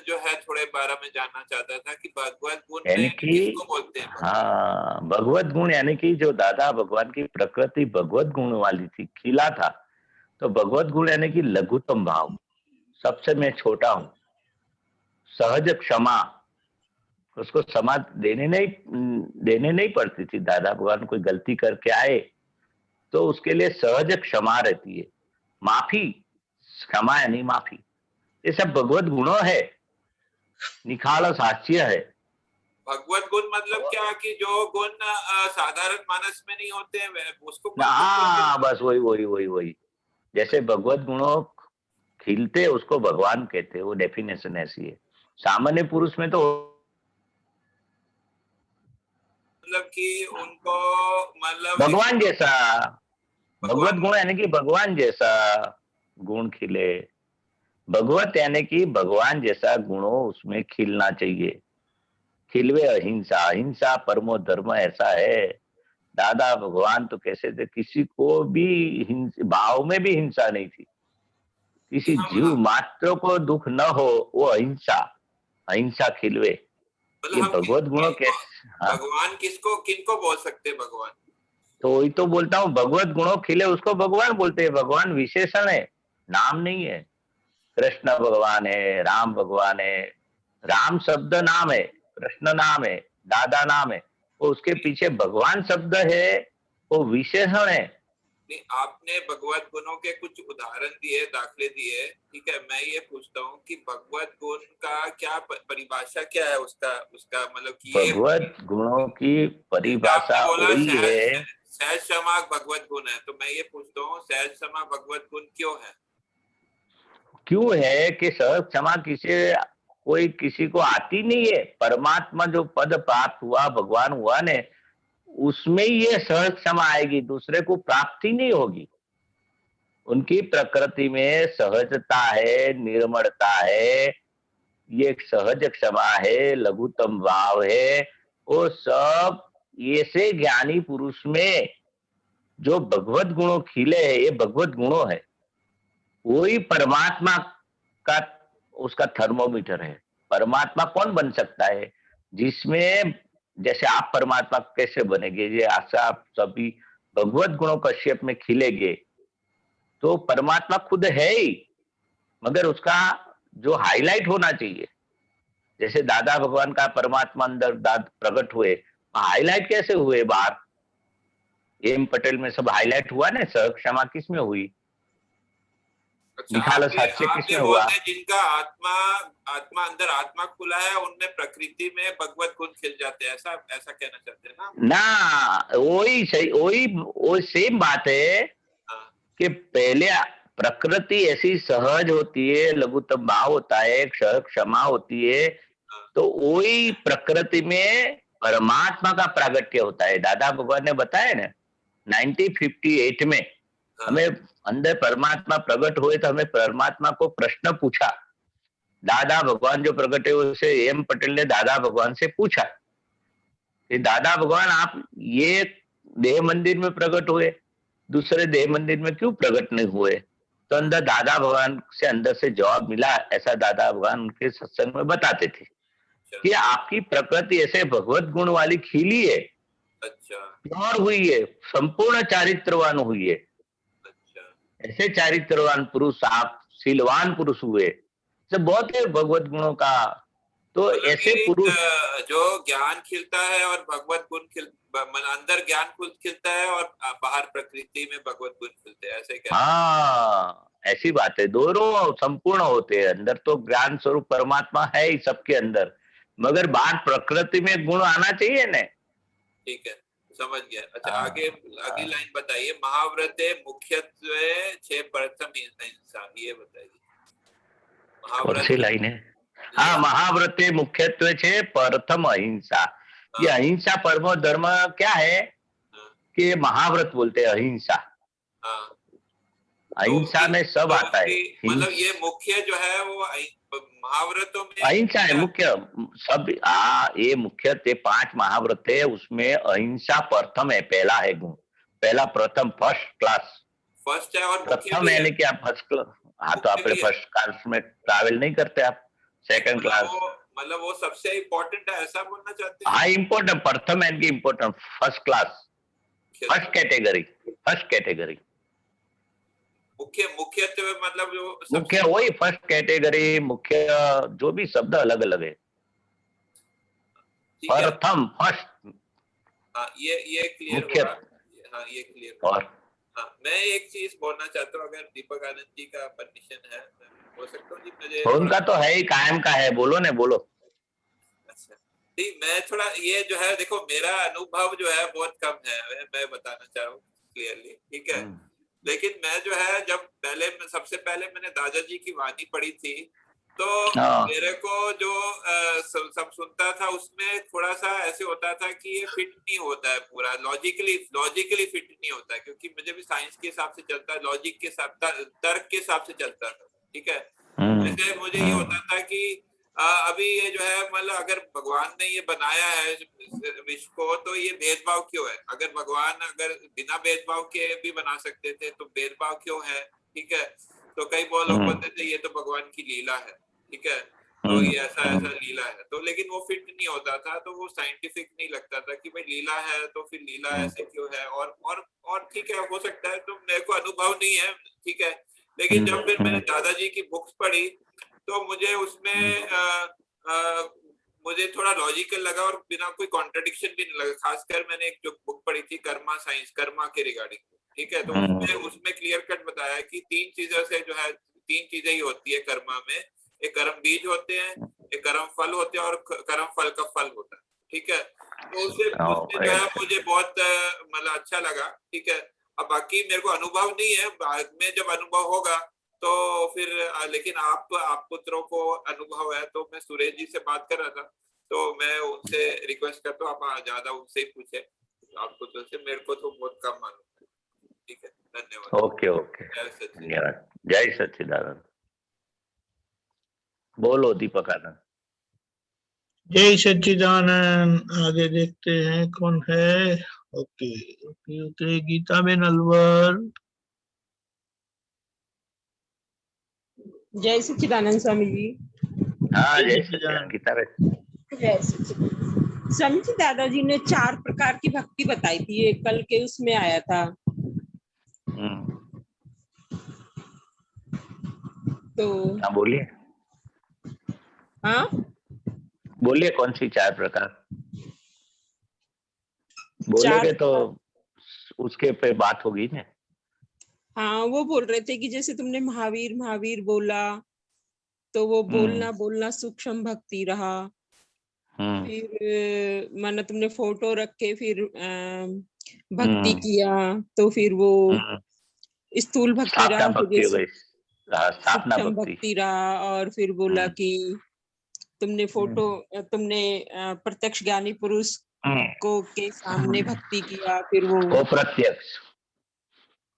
जो है थोड़े बारे में जानना चाहता था कि भगवत गुण यानी में कि किसको बोलते हैं? हाँ, भगवत गुण यानी कि जो दादा भगवान की प्रकृति भगवत गुण वाली थी, खिला था, तो भगवत गुण यानी कि लघुतम भाव, सबसे मैं छोटा हूं, सहज क्षमा, उसको क्षमा देने नहीं पड़ती थी। दादा भगवान कोई गलती करके आए तो उसके लिए सहज क्षमा रहती है, माफी, क्षमा यानी माफी। ये सब भगवत गुणों है, निखालस हास्य है। भगवत गुण मतलब क्या कि जो गुण साधारण मानस में नहीं होते हैं उसको भगवत गुण हाँ, कहते हैं? बस वही। जैसे भगवत गुणों खिलते उसको भगवान कहते हैं, वो डेफिनेशन ऐसी है। सामान्य पुरुष में तो मतलब कि उनको, मतलब भगवान जैसा, भगवत भगवान। गुण यानी कि भगवान जैसा गुण खिले। भगवत यानी कि भगवान जैसा गुणों उसमें खिलना चाहिए। खिलवे अहिंसा, अहिंसा परमो धर्म, ऐसा है। दादा भगवान तो कैसे थे, किसी को भी भाव में भी हिंसा नहीं थी, किसी जीव हम मात्र को दुख न हो, वो अहिंसा, अहिंसा खिलवे। मतलब ये हम भगवत गुणों किनको, कैसे, हाँ, भगवान किसको किनको बोल सकते हैं भगवान? तो वही तो बोलता हूँ, भगवत गुणों खिले उसको भगवान बोलते हैं। भगवान विशेषण है, नाम नहीं है। कृष्ण भगवान है, राम भगवान है, राम शब्द नाम है, कृष्ण नाम है, दादा नाम है, वो उसके पीछे भगवान शब्द है, वो विशेषण है। नहीं, आपने भगवत गुणों के कुछ उदाहरण दिए, दाखले दिए, ठीक है। मैं ये पूछता हूँ कि भगवत गुण का क्या परिभाषा क्या है, उसका उसका मतलब कि ये भगवत गुणों की जैसे आपने परिभाषा बोला वही सहज है। सहज क्षमा भगवत गुण है, तो मैं ये पूछता हूँ सहज क्षमा भगवत गुण क्यों है? क्यों है कि सहज क्षमा कोई किसी को आती नहीं है। परमात्मा जो पद प्राप्त हुआ, भगवान हुआ ने, उसमें ही ये सहज क्षमा आएगी, दूसरे को प्राप्ति नहीं होगी। उनकी प्रकृति में सहजता है, निर्मलता है, ये एक सहज क्षमा है, लघुतम भाव है। वो सब ऐसे ज्ञानी पुरुष में जो भगवत गुणों खिले है, ये भगवत गुणों है। वही परमात्मा का, उसका थर्मोमीटर है। परमात्मा कौन बन सकता है? जिसमें, जैसे आप परमात्मा कैसे बनेंगे, ये आशा आप सभी भगवत गुणों कश्यप में खिलेंगे तो परमात्मा खुद है ही, मगर उसका जो हाईलाइट होना चाहिए। जैसे दादा भगवान का परमात्मा अंदर प्रकट हुए, हाईलाइट कैसे हुए बाहर? एम पटेल में सब हाईलाइट हुआ ना, सह क्षमा किस में हुई, अच्छा, निखालस हास्य आप किस ये में हुआ? बोलते हैं जिनका आत्मा आत्मा अंदर आत्मा खुला है उनमें प्रकृति में भगवत गुण खिल जाते हैं, ऐसा ऐसा कहना चाहते हैं ना? ना, वही सही, वही सेम बात है हाँ। कि पहले प्रकृति ऐसी सहज होती है, लघुतम भाव होता है, क्षमा होती है, हाँ। तो वही प्रकृति में परमात्मा का प्रागट्य होता है। दादा भगवान ने बताया ना 1958 में हाँ। हमें अंदर परमात्मा प्रकट हुए, तो हमें परमात्मा को प्रश्न पूछा। दादा भगवान जो प्रकट है उसे एम पटेल ने दादा भगवान से पूछा कि दादा भगवान आप ये देह मंदिर में प्रकट हुए, दूसरे देह मंदिर में क्यों प्रकट नहीं हुए? तो अंदर दादा भगवान से अंदर से जवाब मिला। ऐसा दादा भगवान उनके सत्संग में बताते थे अच्छा। कि आपकी प्रकृति ऐसे भगवत गुण वाली खिली है, अच्छा। प्योर हुई है, संपूर्ण चारित्रवान हुई है। अच्छा। ऐसे चारित्रवान पुरुष आप शीलवान पुरुष हुए, सब बहुत है भगवत गुणों का। तो मतलब ऐसे कि पुरुष, जो ज्ञान खिलता है और भगवत गुण मतलब अंदर ज्ञान खिलता है और बाहर प्रकृति में भगवत गुण खिलते हैं, ऐसे कहना? हाँ, ऐसी बात है, दोनों संपूर्ण होते हैं। अंदर तो ज्ञान स्वरूप परमात्मा है ही सबके अंदर, मगर बाहर प्रकृति में गुण आना चाहिए ना। ठीक है, समझ गया। अच्छा, हाँ, आगे अगली लाइन बताइए। महाव्रते मुख्यत्वे छे प्रथम हिंसा, ये बताइए। कौन सी महाव्रत लाइन है? ये। हाँ, महाव्रते मुख्यत्वे छे प्रथम अहिंसा। ये हाँ। अहिंसा परमो धर्म क्या है हाँ। कि महाव्रत बोलते हैं अहिंसा। हाँ। तो अहिंसा में सब आता है। मतलब ये मुख्य जो है वो महाव्रतों में अहिंसा है क्या? मुख्य। सब ये मुख्य 5 महाव्रत है, उसमें अहिंसा प्रथम है, पहला है गुण। पहला प्रथम फर्स्ट क्लास फर्स्ट है और मुख्य प्रथम भी है। यानी कि आप फर्स्ट क्लास, हाँ तो आप फर्स्ट क्लास में ट्रैवल नहीं करते, आप सेकंड क्लास। मतलब वो सबसे इम्पोर्टेंट है, ऐसा बोलना चाहते हैं? हाँ इम्पोर्टेंट, प्रथम यानी कि important, first class, first category, first category. मुख्यत्व मतलब जो मुख्य वही फर्स्ट कैटेगरी, मुख्य जो भी शब्द अलग अलग है। ठीक है। प्रथम फर्स्ट, हाँ ये क्लियर मुख्य। हुआ। हाँ ये क्लियर हुआ। और हाँ मैं एक चीज बोलना चाहता हूँ, अगर दीपक आनंद जी का परमिशन है, मैं बोल सकता हूँ जी? मुझे उनका तो है ही, कायम का है, बोलो ने बोलो। अच्छा ठीक, मैं थोड़ा ये जो है देखो, मेरा अनुभव जो है बहुत कम है, मैं बताना चाह रहा हूँ क्लियरली, ठीक है? लेकिन मैं जो है जब सबसे पहले मैंने दादाजी की वाणी पढ़ी थी, तो मेरे को जो सब सुनता था उसमें थोड़ा सा ऐसे होता था कि ये फिट नहीं होता है पूरा, लॉजिकली फिट नहीं होता है, क्योंकि मुझे भी साइंस के हिसाब से चलता है, लॉजिक के साथ, तर्क के हिसाब से चलता था, ठीक है? जैसे मुझे ये होता था कि अभी ये जो है मतलब अगर भगवान ने ये बनाया है विश्व को, तो ये भेदभाव क्यों है? अगर भगवान अगर बिना भेदभाव के भी बना सकते थे तो भेदभाव क्यों है? ठीक है, तो कई लोग बोलते थे ये तो भगवान की लीला है, ठीक है, तो ये ऐसा लीला है, तो लेकिन वो फिट नहीं होता था, तो वो साइंटिफिक नहीं लगता था कि भाई लीला है तो फिर लीला ऐसे क्यों है, और ठीक है हो सकता है, तो मेरे को अनुभव नहीं है, ठीक है, लेकिन जब फिर मैंने दादाजी की बुक्स पढ़ी तो मुझे उसमें मुझे थोड़ा लॉजिकल लगा और बिना कोई कॉन्ट्रडिक्शन भी नहीं लगा। खासकर मैंने एक जो बुक पढ़ी थी कर्मा साइंस, कर्मा के रिगार्डिंग, ठीक है, तो उसमें क्लियर कट बताया कि तीन चीजों से जो है, तीन चीजें ही होती है कर्मा में, एक कर्म बीज होते हैं, एक कर्म फल होते हैं, और कर्म फल का फल होता है, ठीक है, तो उससे जो है मुझे बहुत मतलब अच्छा लगा, ठीक है। अब बाकी मेरे को अनुभव नहीं है, बाद में जब अनुभव होगा तो फिर, लेकिन आप पुत्रों को अनुभव है, तो मैं सुरेश जी से बात कर रहा था, तो मैं उनसे रिक्वेस्ट करता हूँ आप ज्यादा उनसे ही पूछे, आप पुत्रों से, मेरे को तो बहुत कम मालूम है, ठीक है, धन्यवाद। ओके ओके, जय सच्चिदानंद। बोलो दीपक आनंद। जय सच्चिदानंद। आगे देखते हैं कौन है। Okay okay okay, Geeta ben Alwar. जय सच्चिदानंद स्वामी जी। हाँ जय जय सच्चिदानंद। गीता बेन। जय सच्चिदानंद स्वामी जी। दादाजी ने 4 प्रकार की भक्ति बताई थी, ये कल के उसमें आया था, तो हाँ बोलिए, हाँ बोलिए कौन सी 4 प्रकार बोलेगे तो उसके पे बात होगी ना। हाँ वो बोल रहे थे कि जैसे तुमने महावीर महावीर बोला, तो वो बोलना सूक्ष्म भक्ति रहा, फिर माना तुमने फोटो रख के फिर भक्ति किया, तो फिर वो स्थूल भक्ति रहा, सूक्ष्म भक्ति रहा, और फिर बोला कि तुमने तुमने प्रत्यक्ष ज्ञानी पुरुष को के सामने भक्ति किया, फिर वो प्रत्यक्ष,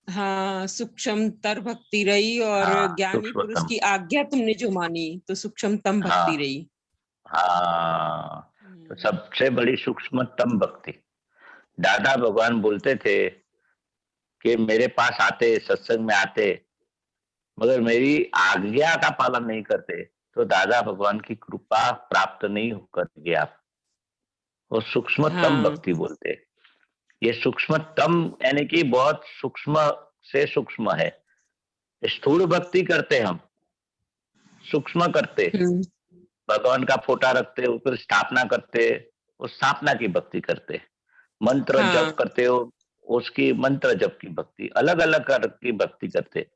हाँ सूक्ष्मतर भक्ति रही, और ज्ञानी पुरुष की आज्ञा तुमने जो मानी तो सूक्ष्मतम भक्ति रही। हाँ तो सबसे बड़ी सूक्ष्मतम भक्ति। दादा भगवान बोलते थे कि मेरे पास आते, सत्संग में आते, मगर मेरी आज्ञा का पालन नहीं करते, तो दादा भगवान की कृपा प्राप्त नहीं करेंगे आप। वो सूक्ष्मतम भक्ति बोलते। ये सूक्ष्मतम यानी कि बहुत सूक्ष्म से सूक्ष्म है। स्थूल भक्ति करते हम, सूक्ष्म करते, भगवान का फोटा रखते, ऊपर स्थापना करते, उस स्थापना की भक्ति करते, मंत्र जप करते हो, उसकी मंत्र जप की भक्ति, अलग अलग की भक्ति करते।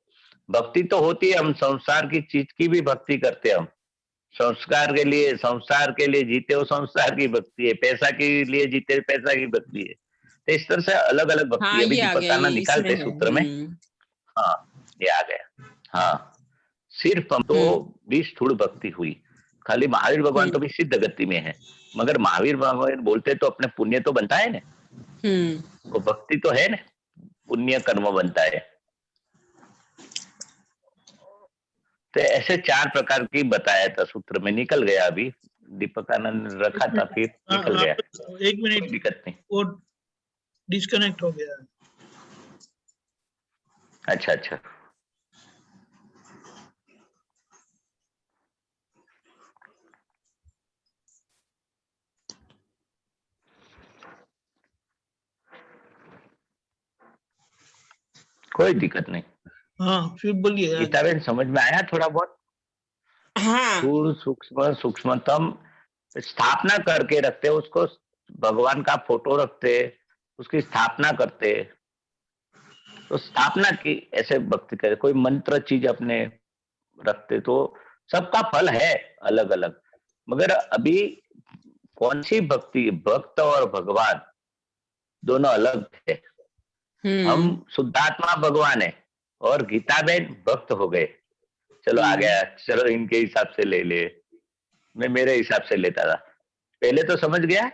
भक्ति तो होती है, हम संसार की चीज की भी भक्ति करते, हम संस्कार के लिए जीते हो, संसार की भक्ति है, पैसा के लिए जीते, पैसा की भक्ति है। तो इस तरह से अलग अलग भक्ति अभी दीपक आनंद निकालते सूत्र में। हाँ ये आ गया। हाँ सिर्फ हम तो 20 स्थूल भक्ति हुई। खाली महावीर भगवान तो भी सिद्ध गति में है, मगर महावीर भगवान बोलते तो अपने पुण्य तो बनता है ना, वो भक्ति तो है ना, पुण्य कर्म बनता है। तो ऐसे 4 प्रकार की बताया था सूत्र में, निकल गया अभी दीपक आनंद रखा था, फिर निकल गया। 1 मिनट, दिक्कत नहीं, वो डिस्कनेक्ट हो गया। अच्छा अच्छा, कोई दिक्कत नहीं। हाँ फिर बोलिए आगे। गीताबेन समझ में आया थोड़ा बहुत? हाँ स्थूल सूक्ष्म सूक्ष्मतम स्थापना करके रखते, उसको भगवान का फोटो रखते, उसकी स्थापना करते। तो स्थापना की ऐसे भक्ति करे, कोई मंत्र चीज अपने रखते, तो सबका फल है अलग अलग। मगर अभी कौन सी भक्ति, भक्त और भगवान दोनों अलग है। हम शुद्धात्मा भगवान है और गीताबेन भक्त हो गए। चलो आ गया, चलो इनके हिसाब से ले ले, मैं मेरे हिसाब से लेता था। पहले तो समझ गया,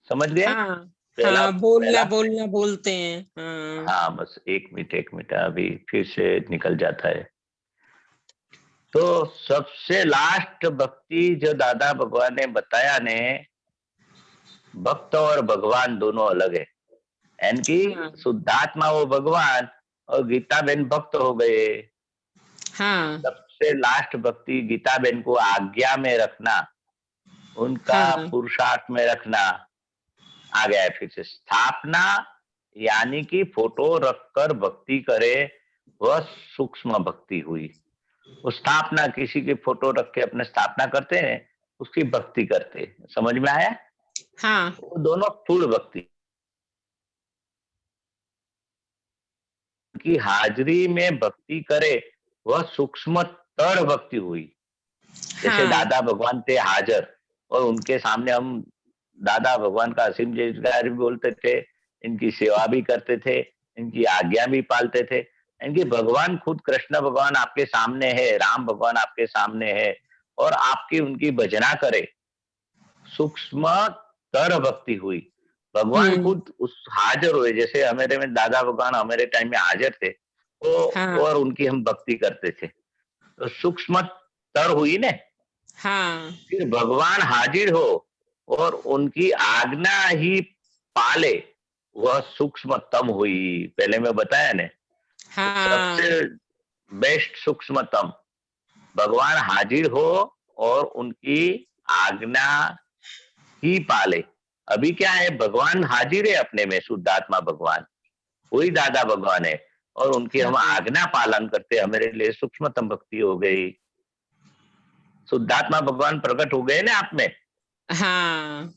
समझ गए। हाँ पहला हाँ, बोलना पहला बोलना बोलते हैं। हाँ हाँ बस 1 मिनट अभी फिर से निकल जाता है। तो सबसे लास्ट भक्ति जो दादा भगवान ने बताया ने, भक्त और भगवान दोनों अलग है। यानी कि शुद्धात्मा वो भगवान और गीताबेन भक्त हो गए। हाँ सबसे लास्ट भक्ति गीताबेन को आज्ञा में रखना, उनका हाँ पुरुषार्थ में रखना आ गया है। फिर से स्थापना, यानी कि फोटो रखकर भक्ति करे, वह सूक्ष्म भक्ति हुई। वो स्थापना, किसी की फोटो रख के अपने स्थापना करते हैं, उसकी भक्ति करते। समझ में आया? हाँ वो दोनों स्थूल भक्ति की हाजिरी में भक्ति करे, वह सूक्ष्मतर भक्ति हुई। जैसे हाँ दादा भगवान थे हाजिर, और उनके सामने हम दादा भगवान का असीम जयकार भी बोलते थे, इनकी सेवा भी करते थे, इनकी आज्ञा भी पालते थे। इनकी भगवान खुद कृष्ण भगवान आपके सामने है, राम भगवान आपके सामने है, और आपकी उनकी भजना करे, सूक्ष्म तर भक्ति हुई। भगवान खुद उस हाजिर हुए। जैसे हमारे में दादा भगवान हमारे टाइम में हाजिर थे, तो हाँ और उनकी हम भक्ति करते थे, तो सूक्ष्म तर हुई ने। हाँ फिर भगवान हाजिर हो और उनकी आज्ञा ही पाले, वह सूक्ष्मतम हुई। पहले मैं बताया ने, हाँ सबसे बेस्ट सूक्ष्मतम भगवान हाजिर हो और उनकी आज्ञा ही पाले। अभी क्या है, भगवान हाजिर है अपने में, शुद्धात्मा भगवान वही दादा भगवान है, और उनकी हम आज्ञा पालन करते, हमारे लिए सूक्ष्मतम भक्ति हो गई। शुद्धात्मा भगवान प्रकट हो गए ना आप में। हाँ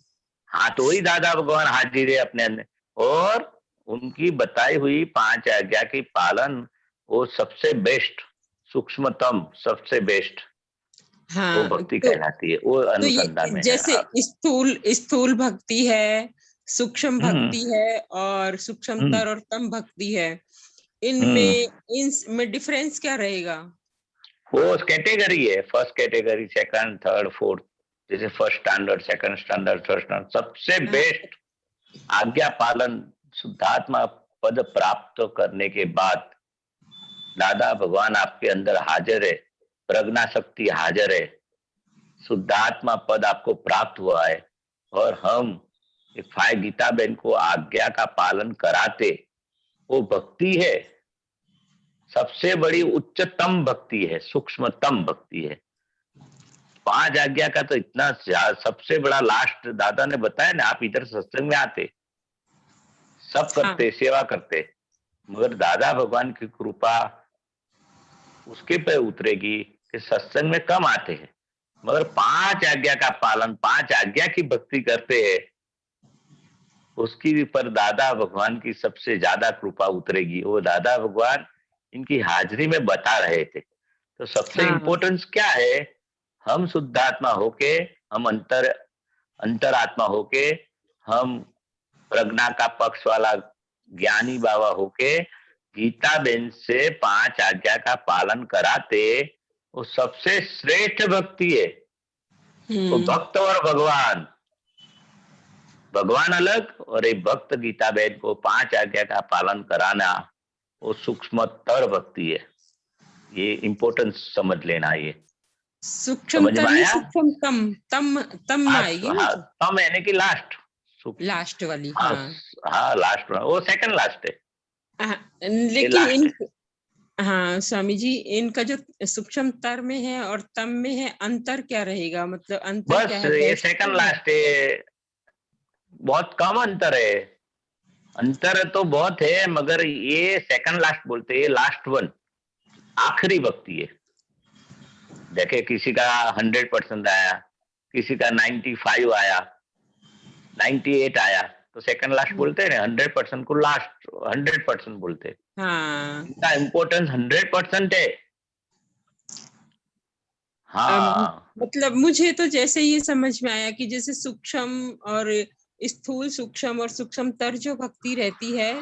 हाँ, तो वही दादा भगवान हाजिर है अपने अंदर, और उनकी बताई हुई 5 आज्ञा की पालन, वो सबसे बेस्ट, सूक्ष्मतम, सबसे बेस्ट, वो हाँ। भक्ति तो कहलाती है। वो अनुसंधान ये में है जैसे आप। स्थूल स्थूल भक्ति है, सूक्ष्म हम्म भक्ति है, और सूक्ष्मतर और तम भक्ति है, हम्म इनमें डिफरेंस क्या रहेगा? वो कैटेगरी है, first category, second, third, fourth. जैसे first standard, second standard, third standard, सबसे बेस्ट आज्ञा पालन शुद्धात्मा पद प्राप्त करने के बाद दादा भगवान आपके अंदर हाजिर है, प्रज्ञा शक्ति हाजिर है, शुद्धात्मा पद आपको प्राप्त हुआ है, और हम फाय गीता बहन को आज्ञा का पालन कराते, वो भक्ति है। सबसे बड़ी उच्चतम भक्ति है, सूक्ष्मतम भक्ति है। 5 आज्ञा का तो इतना सबसे बड़ा लास्ट दादा ने बताया ना। आप इधर सत्संग में आते, सब करते, सेवा करते, मगर दादा भगवान की कृपा उसके पे उतरेगी कि सत्संग में कम आते हैं, मगर 5 आज्ञा का पालन, 5 आज्ञा की भक्ति करते हैं, उसकी पर दादा भगवान की सबसे ज्यादा कृपा उतरेगी। वो दादा भगवान इनकी हाजिरी में बता रहे थे। तो सबसे इम्पोर्टेंस क्या है, हम शुद्धात्मा होके, हम अंतरात्मा होके, हम प्रज्ञा का पक्ष वाला ज्ञानी बाबा होके गीता बेन से 5 आज्ञा का पालन कराते, वो सबसे श्रेष्ठ भक्ति है। वो भक्त और भगवान, भगवान अलग और एक भक्त गीता बहन को 5 आज्ञा का पालन कराना, वो सूक्ष्मतर भक्ति है। ये इम्पोर्टेंस समझ लेना। ये समझ में आया? सूक्ष्मतम तम तम आएगी ना, तम यानी कि लास्ट, लास्ट वाली। हाँ, हाँ हाँ लास्ट, वो सेकंड लास्ट है, ये लेकिन लास्ट है। हाँ स्वामी जी, इनका जो सूक्ष्म तर में है और तम में है, अंतर क्या रहेगा? मतलब अंतर क्या बस है? ये बेस्ट सेकंड क्या है? लास्ट है, बहुत कम अंतर है। अंतर तो बहुत है मगर ये सेकंड लास्ट बोलते हैं, लास्ट वन, आखिरी भक्ति है। देखे किसी का 100% आया, किसी का 95 आया, 98 आया, तो सेकंड लास्ट बोलते हैं ना। 100% को लास्ट 100% बोलते हैं। हाँ। इनका इम्पोर्टेंस 100% है। हाँ मतलब मुझे तो जैसे ये समझ में आया कि जैसे सूक्ष्म और स्थूल सूक्ष्म और सूक्ष्म तर जो भक्ति रहती है,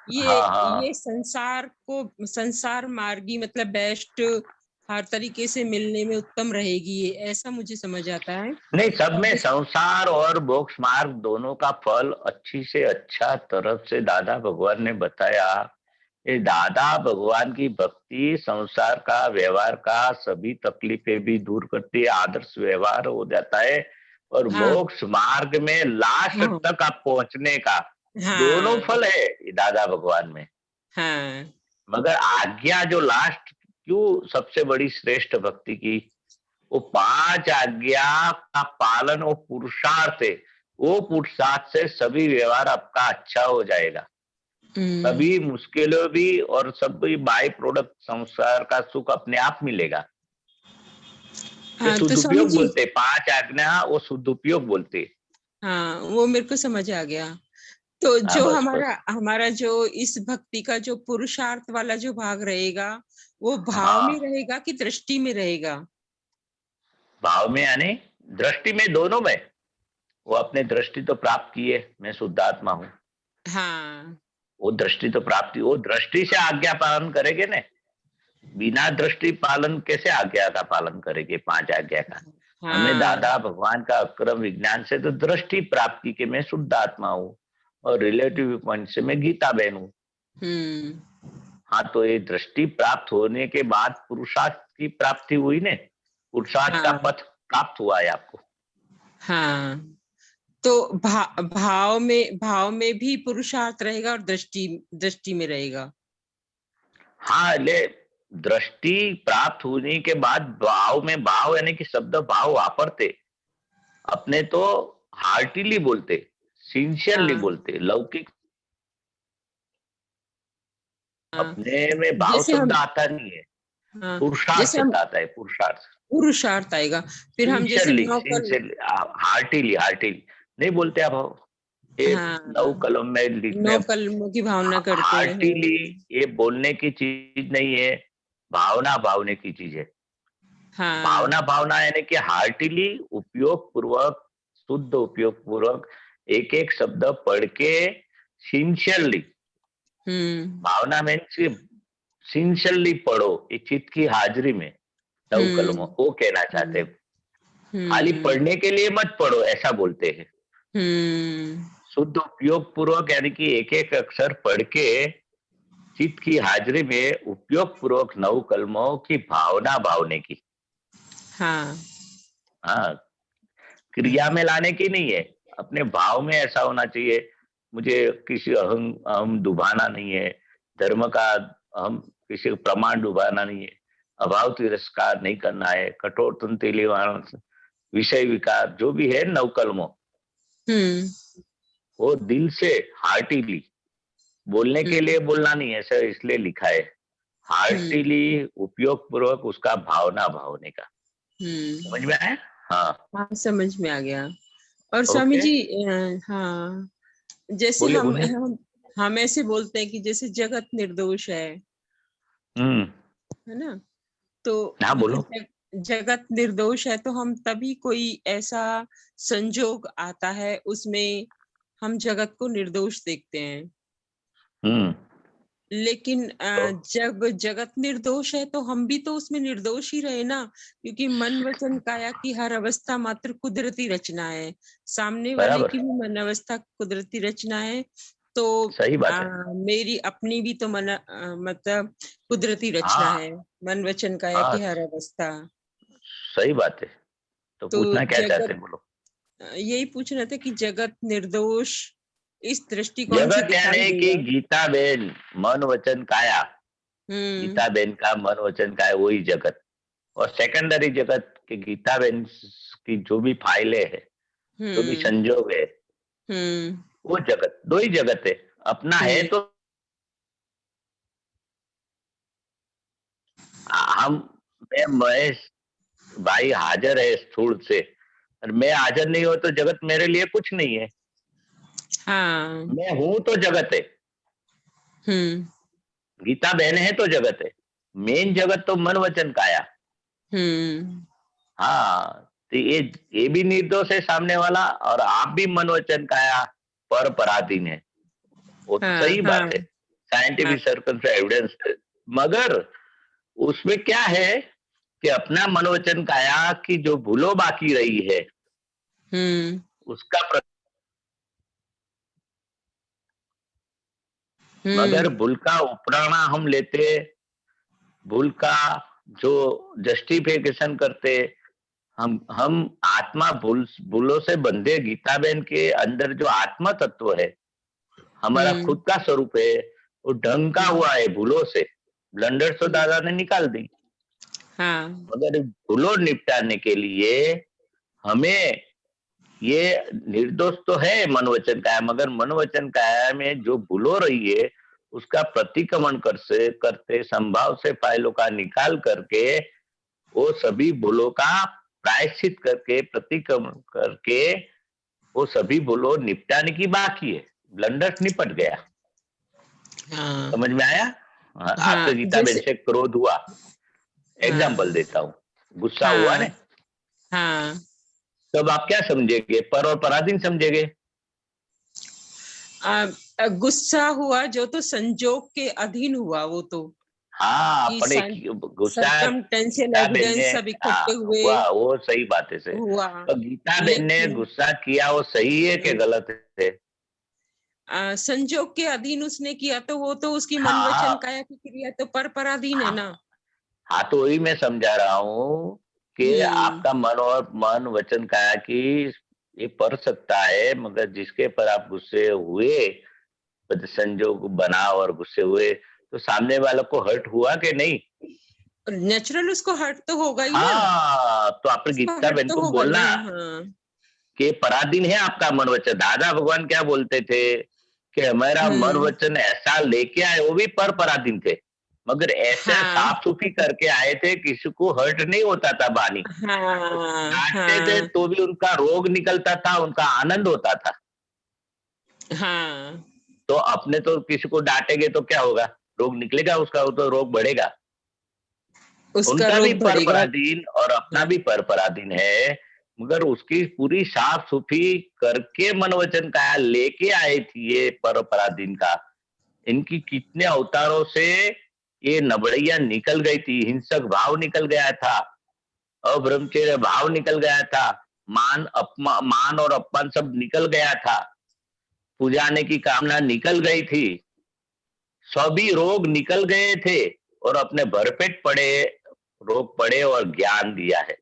ये हाँ हाँ। ये संसार मार्गी मतलब बेस्ट हर तरीके से मिलने में उत्तम रहेगी, ये ऐसा मुझे समझ आता है। नहीं, सब और में जिस संसार और मोक्ष मार्ग दोनों का फल अच्छी से अच्छा तरफ से दादा भगवान ने बताया। ये दादा भगवान की भक्ति संसार का, व्यवहार का सभी तकलीफें भी दूर करती है, आदर्श व्यवहार हो जाता है, और हाँ मोक्ष मार्ग में लास्ट हाँ तक आप पहुंचने का दोनों हाँ फल है ये दादा भगवान में। हाँ मगर आज्ञा जो लास्ट क्यों सबसे बड़ी श्रेष्ठ भक्ति की, वो 5 आज्ञा का पालन, वो पुरुषार्थ है। वो पुरुषार्थ से सभी व्यवहार आपका अच्छा हो जाएगा, सभी मुश्किलें भी और सभी बाई प्रोडक्ट संसार का सुख अपने आप मिलेगा। ये हाँ। तो स्वामी सदुपयोग जी, बोलते, 5 आज्ञा वो सदुपयोग बोलते। हाँ वो मेरे को समझ आ गया। तो हाँ जो बस हमारा बस। हमारा जो इस भक्ति का जो पुरुषार्थ वाला जो भाग रहेगा, वो भाव में हाँ, रहेगा कि दृष्टि में रहेगा? भाव में यानी दृष्टि में, दोनों में। वो अपने दृष्टि तो प्राप्त किए, मैं शुद्ध आत्मा हूँ, हाँ वो दृष्टि तो प्राप्ति, वो दृष्टि से आज्ञा पालन करेंगे ना। बिना दृष्टि पालन कैसे आज्ञा का पालन करेंगे, 5 आज्ञा का। हमने हाँ। दादा भगवान का अक्रम विज्ञान से तो दृष्टि प्राप्ति के मैं शुद्ध आत्मा हूँ, और रिलेटिव पॉइंट से मैं गीता बहन हूँ। हाँ, तो ये दृष्टि प्राप्त होने के बाद पुरुषार्थ की प्राप्ति हुई ने, पुरुषार्थ का हाँ पथ प्राप्त हुआ है आपको। हाँ। तो भाव में भी पुरुषार्थ रहेगा और दृष्टि में रहेगा। हाँ, ले दृष्टि प्राप्त होने के बाद भाव में, भाव यानी कि शब्द भाव वापरते अपने तो हार्टिली बोलते, सिंसियरली हाँ बोलते, लौकिक हाँ। अपने में भाव जैसे शब्द हम आता नहीं है, हाँ पुरुषार्थ जैसे हम शब्द आता है, पुरुषार्थ। पुरुषार्थ आएगा, फिर हम जैसे सिंसियरली नौकल। सिंसियरली, हार्टिली हार्टिली नहीं बोलते आप। ये हाँ, 9 कलम में लिखने, नौकल की भावना करते हैं। हार्टिली ये बोलने की चीज नहीं है, भावना भावने की चीज है। हाँ भावना भावना यानी कि हार्टिली उपयोग पूर्वक, शुद्ध उपयोग पूर्वक एक एक शब्द पढ़ के सिंसियरली, भावना में सिंसियरली पढ़ो, ये चित्त की हाजिरी में 9 कलमों हम्म वो कहना चाहते हैं। खाली पढ़ने के लिए मत पढ़ो ऐसा बोलते हैं, शुद्ध उपयोग पूर्वक यानी कि एक एक अक्षर पढ़ के चित्त की हाजिरी में उपयोग पूर्वक 9 कलमों की भावना भावने की। हाँ हाँ, क्रिया में लाने की नहीं है, अपने भाव में ऐसा होना चाहिए। मुझे किसी अहम डुबाना नहीं है, धर्म का अहम, किसी प्रमाण डुबाना नहीं है, अभाव तिरस्कार नहीं करना है, कठोर तंतीली विषय विकार जो भी है 9 कलमों, वो दिल से हार्टिली, बोलने के लिए बोलना नहीं है सर, इसलिए लिखा है हार्टिली उपयोग पूर्वक उसका भावना भावने का। समझ में आया? हाँ हाँ समझ में आ गया। और स्वामी ओके, जी, हाँ जैसे बोलिए बोलिए। हम ऐसे बोलते हैं कि जैसे जगत निर्दोष है ना? तो हाँ बोलो। जगत निर्दोष है तो हम तभी कोई ऐसा संजोग आता है उसमें हम जगत को निर्दोष देखते हैं। हम्म लेकिन तो जब जगत निर्दोष है तो हम भी तो उसमें निर्दोष ही रहे ना, क्योंकि मन वचन काया की हर अवस्था मात्र कुदरती रचना है, सामने वाले बराबर, की भी मन अवस्था कुदरती रचना है। तो सही बात है। मेरी अपनी भी तो मतलब कुदरती रचना हाँ है, मन वचन काया हाँ, की हर अवस्था। सही बात है। तो तो पूछना क्या चाहते जगत, हैं, बोलो। यही पूछ रहे थे कि जगत निर्दोष इस दृष्टिकोण से जगत दिखाई यानी कि देगा। गीता बेन, मन वचन काया, गीता बहन का मन वचन का है वही जगत, और सेकेंडरी जगत की गीता बहन की जो भी फाइलें है, जो भी संजोग है, वो जगत, दो ही जगत है। अपना है तो हम, मैं महेश भाई हाजिर है स्थूल से, और मैं हाजिर नहीं हो तो जगत मेरे लिए कुछ नहीं है। हाँ। मैं हूं तो जगत है, गीता बहन है तो जगत है। मेन जगत तो मन वचन काया। हाँ, तो ये भी निर्दोष है सामने वाला, और आप भी मन वचन काया पर पराधीन है। वो तो सही बात है, साइंटिफिक सर्कल से एविडेंस है। मगर उसमें क्या है कि अपना मनोवचन काया की जो भूलो बाकी रही है, उसका मगर भूल का उपराणा हम लेते, भूल का जो जस्टिफिकेशन करते, हम आत्मा भूलों से बंधे। गीता बहन के अंदर जो आत्मा तत्व है, हमारा खुद का स्वरूप है, वो ढंका हुआ है भूलों से। ब्लंडर तो दादा ने निकाल दी, मगर भूलों निपटाने के लिए हमें ये निर्दोष तो है मनोवचन काया, मगर मनोवचन काया में जो भूलो रही है उसका प्रतिक्रमण करते संभाव से फाइलों का निकाल करके वो सभी भूलों का प्रायश्चित करके प्रतिक्रमण करके वो सभी भूलों निपटाने की बाकी है। ब्लंडर निपट गया। समझ में आया? आपके गीता बहन से क्रोध हुआ, एग्जाम्पल देता हूँ, गुस्सा हुआ ने, तब आप क्या समझेंगे? पर और पराधीन समझेंगे? गुस्सा हुआ जो तो संजोग के अधीन हुआ, वो तो हाँ, अपने गुस्सा एविडेंस सब इकट्ठे हुए वो सही बात है। हुआ। तो गीता बहन ने गुस्सा किया, वो सही है कि गलत है? संजोग के अधीन उसने किया तो वो तो उसकी मन वचन काया की क्रिया तो पर पराधीन है ना। हाँ, तो वही मैं समझा रहा हूँ कि आपका मन वचन काया की ये पर सकता है, मगर जिसके पर आप गुस्से हुए, संजोग बना और गुस्से हुए, तो सामने वालों को हर्ट हुआ कि नहीं? नेचुरल उसको हर्ट तो होगा ही ना। हाँ, तो आपने गीता बहन को बोलना कि पराधीन है आपका मन वचन। दादा भगवान क्या बोलते थे कि हमारा मन वचन ऐसा लेके आए, वो भी पर पराधीन थे, मगर ऐसे साफ सुथरी करके आए थे, किसी को हर्ट नहीं होता था। बानी डांटते थे तो भी उनका रोग निकलता था, उनका आनंद होता था। तो अपने तो किसी को डांटेंगे तो क्या होगा? रोग निकलेगा उसका, वो तो रोग बढ़ेगा। उनका भी पर पराधीन और अपना भी पर पराधीन है, मगर उसकी पूरी साफ सुथरी करके मनोवचन काया लेके आए थी ये पर पराधीन का। इनकी कितने अवतारों से ये नबड़ैया निकल गई थी, हिंसक भाव निकल गया था, अब्रह्मचर्य भाव निकल गया था, मान और अपमान सब निकल गया था, पुजाने की कामना निकल गई थी, सभी रोग निकल गए थे, और अपने भरपेट रोग पड़े और ज्ञान दिया है।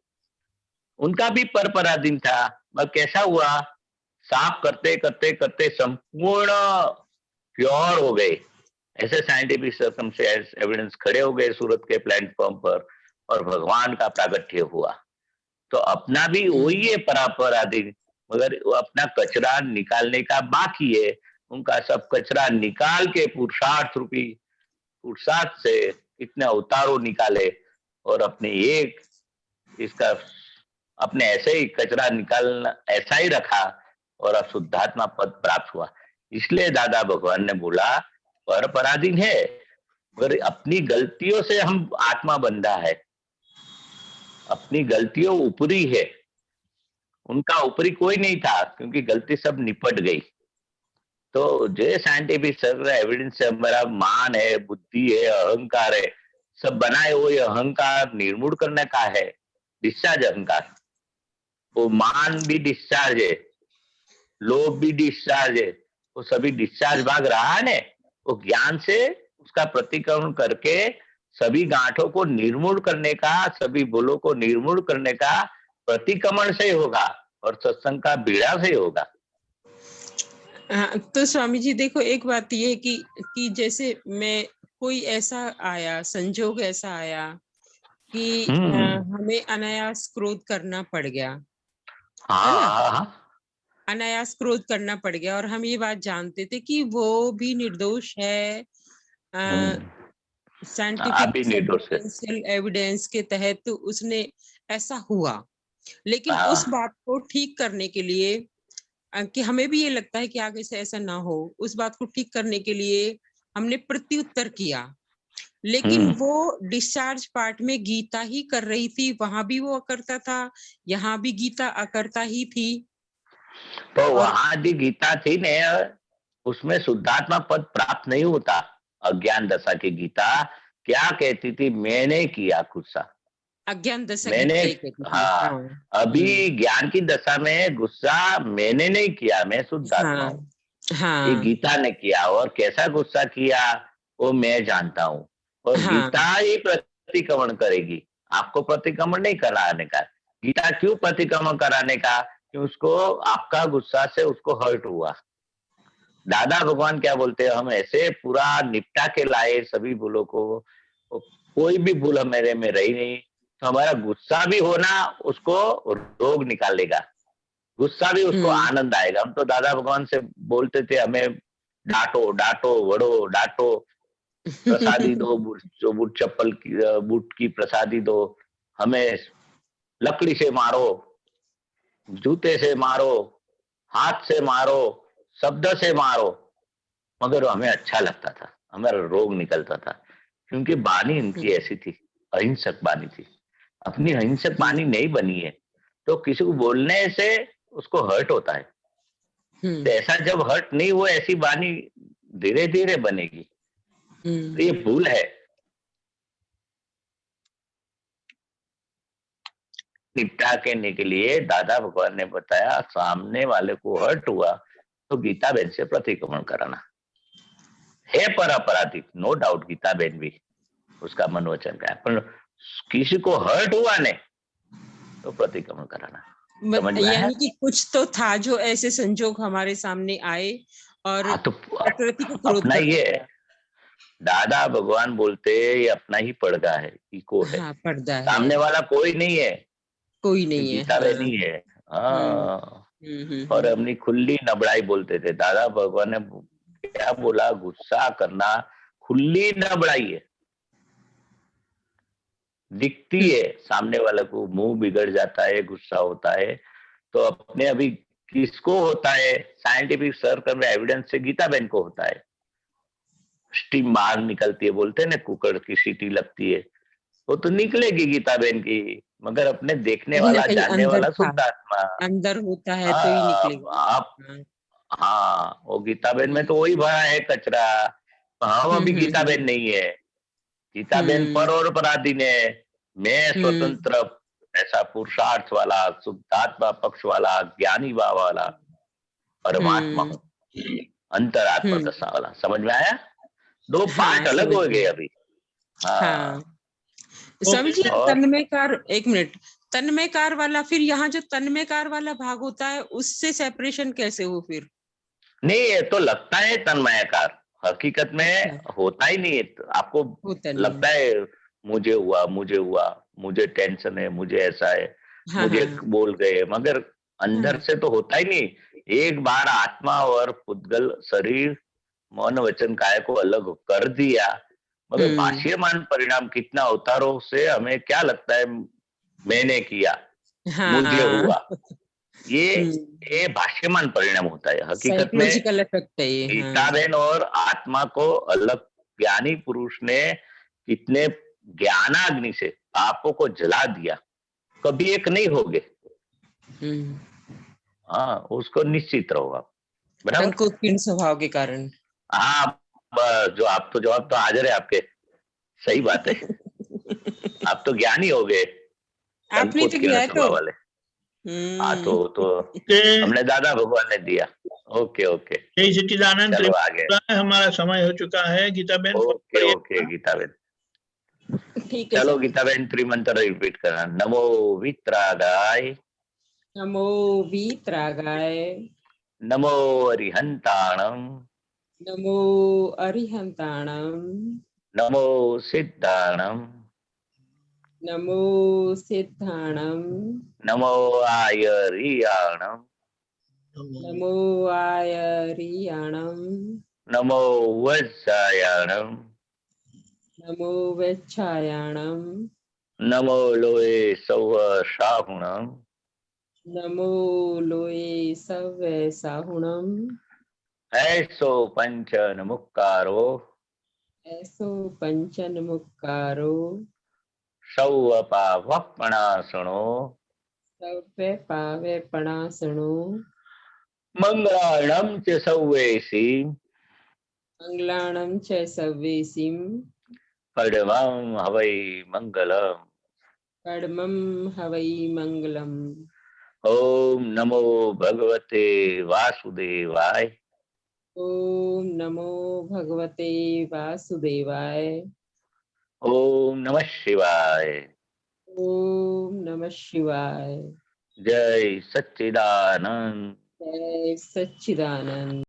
उनका भी पर पराधीन था, मगर कैसा हुआ? साफ करते करते करते संपूर्ण प्योर हो गए। ऐसे साइंटिफिक सर्कमस्टेंस एविडेंस खड़े हो गए सूरत के प्लेटफॉर्म पर, और भगवान का प्रागट्य हुआ। तो अपना भी वही है पराधीन, मगर वो अपना कचरा निकालने का बाकी है। उनका सब कचरा निकाल के पुरुषार्थ रूपी पुरुषार्थ से इतने अवतारों निकाले, और अपने एक इसका अपने ऐसे ही कचरा निकालना ऐसा ही रखा, और अब शुद्धात्मा पद प्राप्त हुआ। इसलिए दादा भगवान ने बोला पर पराधीन है, मगर अपनी गलतियों से हम आत्मा बंधा है, अपनी गलतियों ऊपरी है, उनका ऊपरी कोई नहीं था, क्योंकि गलती सब निपट गई। तो जो साइंटिफिक एविडेंस से हमारा मान है, बुद्धि है, अहंकार है, सब बनाए हुए अहंकार निर्मूल करने का है, डिस्चार्ज अहंकार। वो मान भी डिस्चार्ज है, लोभ भी डिस्चार्ज है, वो सभी डिस्चार्ज भाग रहा है ने, वो ज्ञान से उसका प्रतिक्रमण करके सभी गांठों को निर्मूल करने का, सभी भूलों को निर्मूल करने का प्रतिक्रमण से होगा, और सत्संग का बीड़ा से होगा। तो स्वामी जी देखो, एक बात ये कि जैसे मैं कोई ऐसा आया, संजोग ऐसा आया कि हमें अनायास क्रोध करना पड़ गया, है ना? हाँ अनायास क्रोध करना पड़ गया और हम ये बात जानते थे कि वो भी निर्दोष है। आप साइंटिफिक भी निर्दोष है। सर्कमस्टेंशियल एविडेंस के तहत तो उसने ऐसा हुआ, लेकिन उस हाँ बात को ठीक करने के लिए कि हमें भी ये लगता है कि आगे से ऐसा ना हो, उस बात को ठीक करने के लिए हमने प्रत्युत्तर किया। लेकिन वो डिस्चार्ज पार्ट में गीता ही कर रही थी, वहां भी वो अकर्ता था, यहाँ भी गीता अकर्ता ही थी। तो और वहां जो गीता थी ने, उसमें शुद्धात्मा पद प्राप्त नहीं होता। अज्ञान दशा की गीता क्या कहती थी? मैंने किया गुस्सा, अज्ञान दशा मैंने। गीता ये कहती थी। हाँ, हाँ। अभी ज्ञान की दशा में गुस्सा मैंने नहीं किया, मैं शुद्धात्मा हाँ। हूँ, ये हाँ। गीता ने किया। और कैसा गुस्सा किया वो मैं जानता हूँ, और हाँ। गीता ही प्रतिक्रमण करेगी, आपको प्रतिक्रमण नहीं कराने का। गीता क्यों प्रतिक्रमण कराने का? कि उसको आपका गुस्सा से उसको हर्ट हुआ। दादा भगवान क्या बोलते हैं, हम ऐसे पूरा निपटा के लाए सभी भूलों को, कोई भी भूल मेरे में रही नहीं, तो हमारा गुस्सा भी होना उसको रोग निकालेगा, गुस्सा भी उसको आनंद आएगा। हम तो दादा भगवान से बोलते थे, हमें डांटो डांटो वड़ो डांटो, प्रसादी दो, जो बूट चप्पल की बूट की प्रसादी दो, हमें लकड़ी से मारो, जूते से मारो, हाथ से मारो, शब्द से मारो, मगर हमें अच्छा लगता था, हमारा रोग निकलता था, क्योंकि वाणी इनकी ऐसी थी, अहिंसक वाणी थी। अपनी अहिंसक वाणी नहीं बनी है तो किसी को बोलने से उसको हर्ट होता है। तो ऐसा जब हर्ट नहीं हुआ, ऐसी वाणी धीरे धीरे बनेगी, तो ये भूल है। निपटा करने के लिए दादा भगवान ने बताया, सामने वाले को हर्ट हुआ तो गीता बहन से प्रतिक्रमण कराना है। पर अपराधी नो डाउट, गीता बहन भी उसका मनोवचन का है, पर किसी को हर्ट हुआ ने तो प्रतिक्रमण कराना। समझ में आया? यानी कि कुछ तो था जो ऐसे संजोग हमारे सामने आए और हाँ, तो प्रकृति को क्रोध अपना कर ही है। दिया। दादा भगवान बोलते ये अपना ही पर्दा है, इको है, हाँ, पर्दा है, सामने वाला कोई नहीं है, कोई ये नहीं है। गीता हाँ। बहन ही है। हाँ, और हम्म। अपनी खुली नबड़ाई बोलते थे दादा भगवान ने, क्या बोला? गुस्सा करना खुली नबड़ाई है, दिखती है सामने वाले को, मुंह बिगड़ जाता है, गुस्सा होता है। तो अपने अभी किसको होता है? साइंटिफिक सर्कल में एविडेंस से गीता बहन को होता है। स्टीम बाहर निकलती है, बोलते हैं ना, कुकर की सीटी लगती है, वो तो निकलेगी गीता बहन की, मगर अपने देखने कहीं ना वाला कहीं जानने अंदर वाला था, शुद्ध आत्मा। अंदर होता है तो ही निकलेगा। आप, हाँ। हाँ, वो गीता बहन में तो वही भरा है कचरा। हम अभी गीता बहन नहीं है, गीता बहन पर और पराधीन है। मैं स्वतंत्र, ऐसा पुरुषार्थ वाला, शुद्धात्मा पक्ष वाला, ज्ञानी भाव वाला परमात्मा हूँ, अंतरात्मा दशा वाला। समझ में आया? दो हाँ, पार्ट अलग समझ हो गए गई। अभी। हाँ, हाँ, समझिए। और तन्मयकार, एक मिनट, तन्मयकार वाला, फिर यहाँ जो तन्मयकार वाला भाग होता है उससे सेपरेशन कैसे हो फिर? नहीं, ये तो लगता है तन्मयाकार, हकीकत में अच्छा, होता ही नहीं है। तो आपको होता नहीं है। लगता है मुझे हुआ, मुझे हुआ, मुझे टेंशन है, मुझे ऐसा है, हाँ। मुझे हाँ। बोल गए, मगर अंदर हाँ। से तो होता ही नहीं। एक बार आत्मा और पुद्गल शरीर मन वचन काय को अलग कर दिया, मगर भाष्यमान परिणाम कितना अवतारों से हमें क्या लगता है? मैंने किया, मुझे हाँ। हुआ, ये भाष्यमान परिणाम होता है। हकीकत में साइकोलॉजिकल इफेक्ट है ये। हाँ। गीता बहन और आत्मा को अलग, ज्ञानी पुरुष ने कितने ज्ञानाग्नि से पापों को जला दिया, कभी एक नहीं होगे। हाँ, उसको निश्चित रहोगा, बराबर। संकोचकीर्ण स्वभाव के कारण। हाँ, जो आप तो जवाब तो हाजिर है आपके, सही बात है। आप तो ज्ञानी हो गए, आपने तो किया संकोचकीर्ण है तो। स्वभाव वाले। हाँ, तो हमने दादा भगवान ने दिया। ओके ओके, जय सच्चिदानंद। चलो आगे। हमारा समय हो चुका है, गीता बहन ओके ओके गीता बहन, ठीक है चलो सर। गीता बहन त्रिमंत्र रिपीट करना। नमो वित्रागाय, नमो वीतरागाय, नमो अरिहंताणम, नमो अरिहंताणम, नमो सिद्धाणम, नमो सिद्धाणम, नमो आयरियाणम, नमो आयरियाणम, नमो वत्सायाणम, नमो वेच्छायाणम, नमो लोए सौव साहुणम, नमो लोये सव्य साहुणम, ऐसो पंचन मुक्कारो, ऐसो पंचन मुक्कारो, सौव पावपणासणो, सव्य पावे पणासणो, मंगलाणम च सौवेसी, मंगलाणं च सव्येसिं, पडमं हवै मंगलम। कर्मं हवै मंगलम्। ओम नमो भगवते वासुदेवाय, ओम नमो भगवते वासुदेवाय, ओम नमः शिवाय। ओम नमः शिवाय। जय सच्चिदानंद। जय सच्चिदानंद।